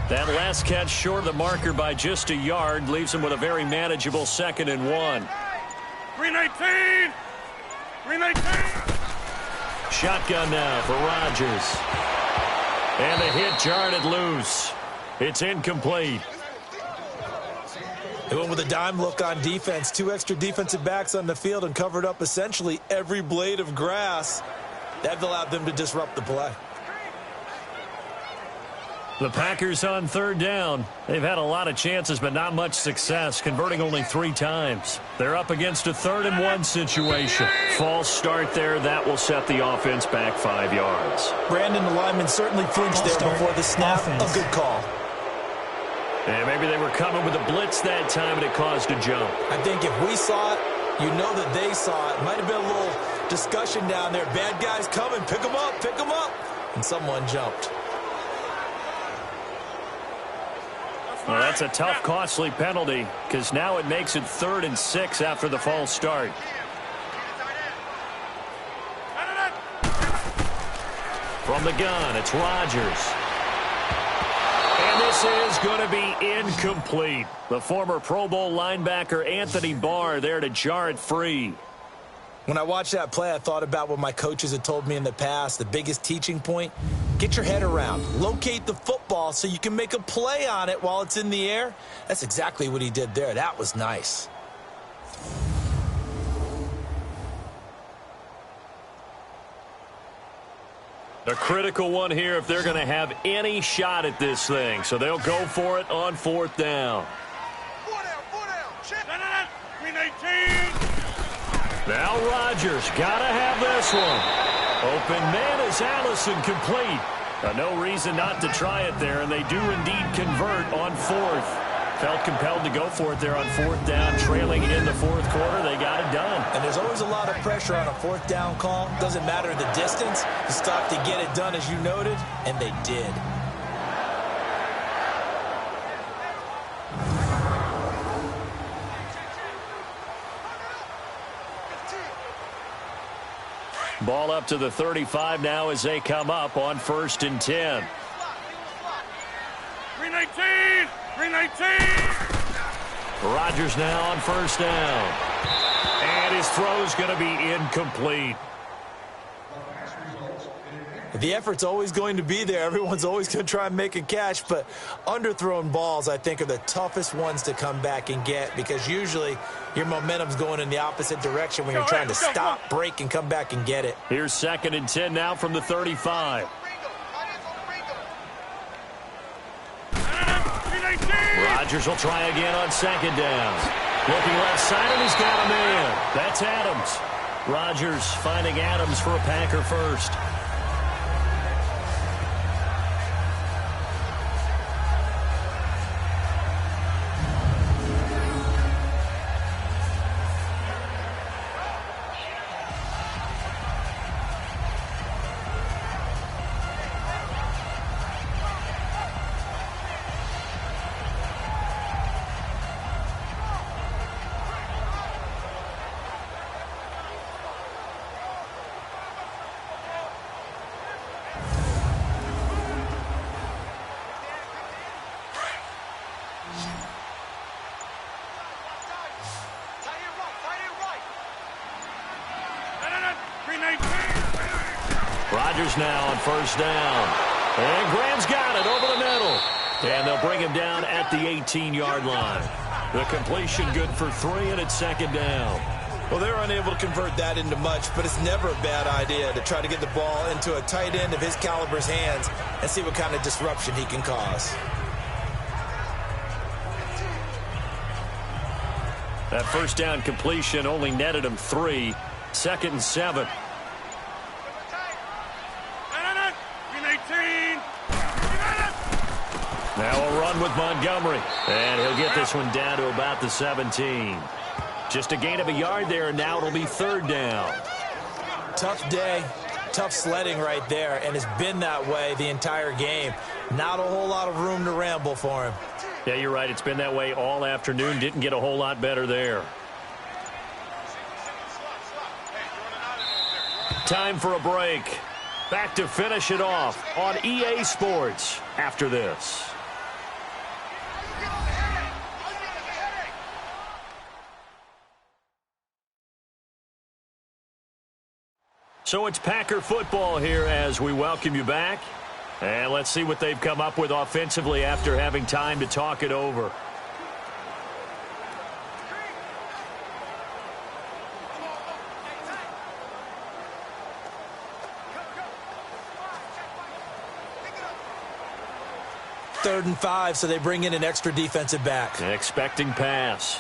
That last catch short of the marker by just a yard leaves him with a very manageable 2nd and 1. 319! 319! Shotgun now for Rodgers. And the hit jarred it loose. It's incomplete. They went with a dime look on defense. 2 extra defensive backs on the field and covered up essentially every blade of grass. That allowed them to disrupt the play. The Packers on 3rd down. They've had a lot of chances, but not much success, converting only 3 times. They're up against a 3rd and 1 situation. False start there. That will set the offense back 5 yards. Brandon, the lineman certainly flinched there before the snap. A good call. And maybe they were coming with a blitz that time, and it caused a jump. I think if we saw it, you know that they saw it. Might have been a little discussion down there. Bad guys coming. Pick them up. Pick them up. And someone jumped. Well, that's a tough, costly penalty because now it makes it 3rd and 6 after the false start. From the gun, it's Rodgers. And this This is going to be incomplete. The former Pro Bowl linebacker Anthony Barr there to jar it free. When I watched that play, I thought about what my coaches had told me in the past. The biggest teaching point, get your head around. Locate the football so you can make a play on it while it's in the air. That's exactly what he did there. That was nice. A critical one here if they're going to have any shot at this thing. So they'll go for it on 4th down. 4 down. Check. 319. Now Rodgers got to have this one. Open man is Allison complete. No reason not to try it there, and they do indeed convert on 4th. Felt compelled to go for it there on 4th down, trailing in the 4th quarter. They got it done. And there's always a lot of pressure on a 4th down call. Doesn't matter the distance. You stop to get it done, as you noted, and they did. Ball up to the 35 now as they come up on 1st and 10. 319. 319. Rodgers now on 1st down. And his throw's going to be incomplete. The effort's always going to be there. Everyone's always going to try and make a catch, but underthrown balls, I think, are the toughest ones to come back and get because usually your momentum's going in the opposite direction when you're trying to stop, break, and come back and get it. Here's 2nd and 10 now from the 35. Rodgers will try again on 2nd down. Looking left side, and he's got a man. That's Adams. Rodgers finding Adams for a Packer first. Rodgers now on 1st down. And Graham's got it over the middle. And they'll bring him down at the 18-yard line. The completion good for 3, and it's 2nd down. Well, they're unable to convert that into much, but it's never a bad idea to try to get the ball into a tight end of his caliber's hands and see what kind of disruption he can cause. That 1st down completion only netted him 3. 2nd and 7. Now a run with Montgomery. And he'll get this one down to about the 17. Just a gain of a yard there, and now it'll be 3rd down. Tough day, tough sledding right there, and it's been that way the entire game. Not a whole lot of room to ramble for him. Yeah, you're right. It's been that way all afternoon. Didn't get a whole lot better there. Time for a break. Back to finish it off on EA Sports after this. So it's Packer football here as we welcome you back. And let's see what they've come up with offensively after having time to talk it over. Third and 5, so they bring in an extra defensive back. Expecting pass.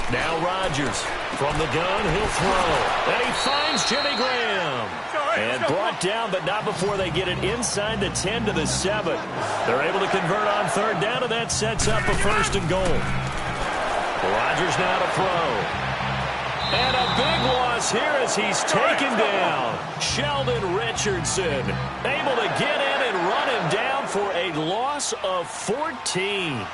Now Rodgers from the gun, he'll throw. And he finds Jimmy Graham. And brought down, but not before they get it inside the 10 to the 7. They're able to convert on 3rd down, and that sets up a 1st and goal. Rodgers now to throw. And a big loss here as he's taken down. Sheldon Richardson able to get in and run him down for a loss of 14.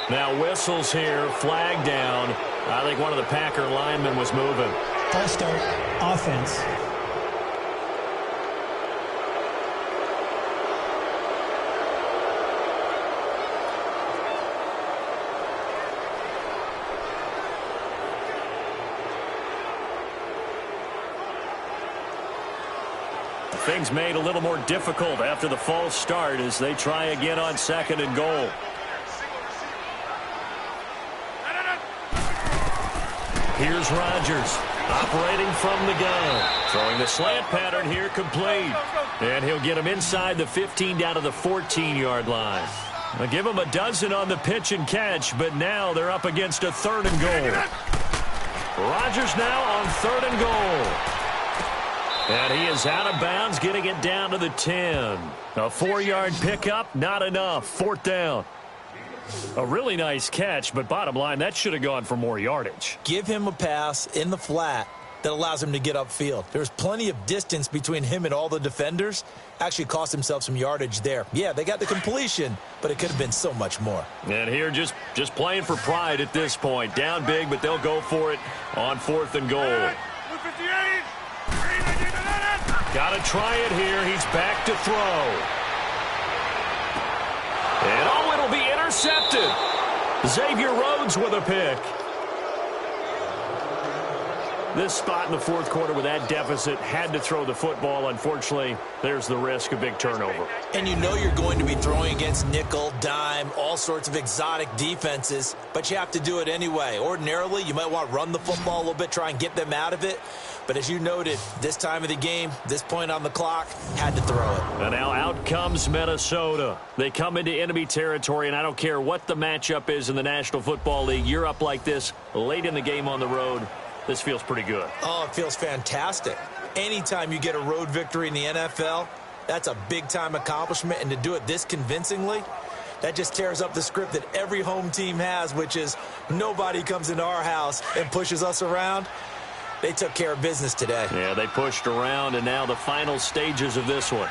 Now whistles here, flag down. I think one of the Packer linemen was moving. False start, offense. Things made a little more difficult after the false start as they try again on 2nd and goal. Here's Rodgers operating from the gun. Throwing the slant pattern here complete. And he'll get him inside the 15 down to the 14-yard line. I'll give him a dozen on the pitch and catch, but now they're up against a 3rd and goal. Rodgers now on 3rd and goal. And he is out of bounds, getting it down to the 10. A 4-yard pickup, not enough. 4th down. A really nice catch, but bottom line, that should have gone for more yardage. Give him a pass in the flat that allows him to get upfield. There's plenty of distance between him and all the defenders. Actually cost himself some yardage there. Yeah, they got the completion, but it could have been so much more. And here just playing for pride at this point. Down big, but they'll go for it on 4th and goal. Got to try it here. He's back to throw. And it'll be intercepted. Xavier Rhodes with a pick. This spot in the 4th quarter with that deficit, had to throw the football. Unfortunately, there's the risk of big turnover. And you know you're going to be throwing against nickel, dime, all sorts of exotic defenses, but you have to do it anyway. Ordinarily, you might want to run the football a little bit, try and get them out of it. But as you noted, this time of the game, this point on the clock, had to throw it. And now out comes Minnesota. They come into enemy territory, and I don't care what the matchup is in the National Football League. You're up like this late in the game on the road. This feels pretty good. Oh, it feels fantastic. Anytime you get a road victory in the NFL, that's a big-time accomplishment. And to do it this convincingly, that just tears up the script that every home team has, which is nobody comes into our house and pushes us around. They took care of business today. Yeah, they pushed around, and now the final stages of this one.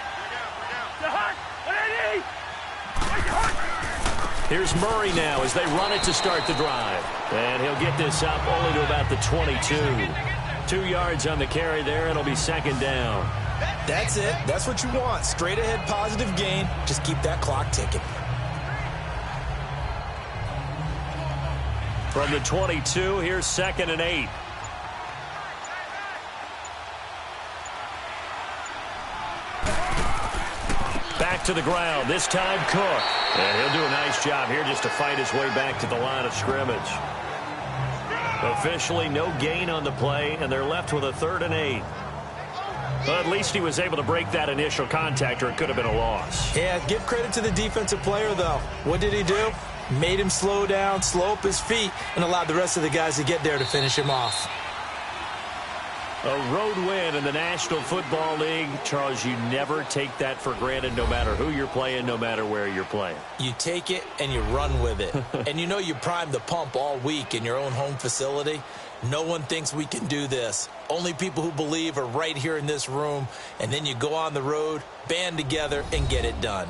Here's Murray now as they run it to start the drive. And he'll get this up only to about the 22. 2 yards on the carry there. It'll be 2nd down. That's it. That's what you want. Straight ahead positive gain. Just keep that clock ticking. From the 22, here's 2nd and 8. Back to the ground, this time Cook. And he'll do a nice job here just to fight his way back to the line of scrimmage. Officially no gain on the play, and they're left with a 3rd and 8. Well, at least he was able to break that initial contact, or it could have been a loss. Yeah, give credit to the defensive player, though. What did he do? Made him slow down, slow up his feet, and allowed the rest of the guys to get there to finish him off. A road win in the National Football League. Charles, you never take that for granted, no matter who you're playing, no matter where you're playing. You take it and you run with it. And you know you primed the pump all week in your own home facility. No one thinks we can do this. Only people who believe are right here in this room. And then you go on the road, band together, and get it done.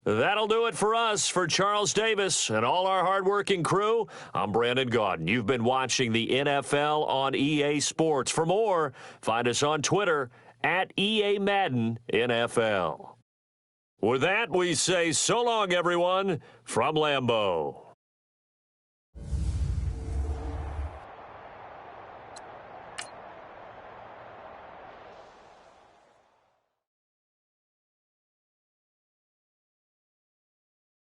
That'll do it for us. For Charles Davis and all our hardworking crew, I'm Brandon Gaudin. You've been watching the NFL on EA Sports. For more, find us on Twitter at EA Madden NFL. With that, we say so long, everyone, from Lambeau.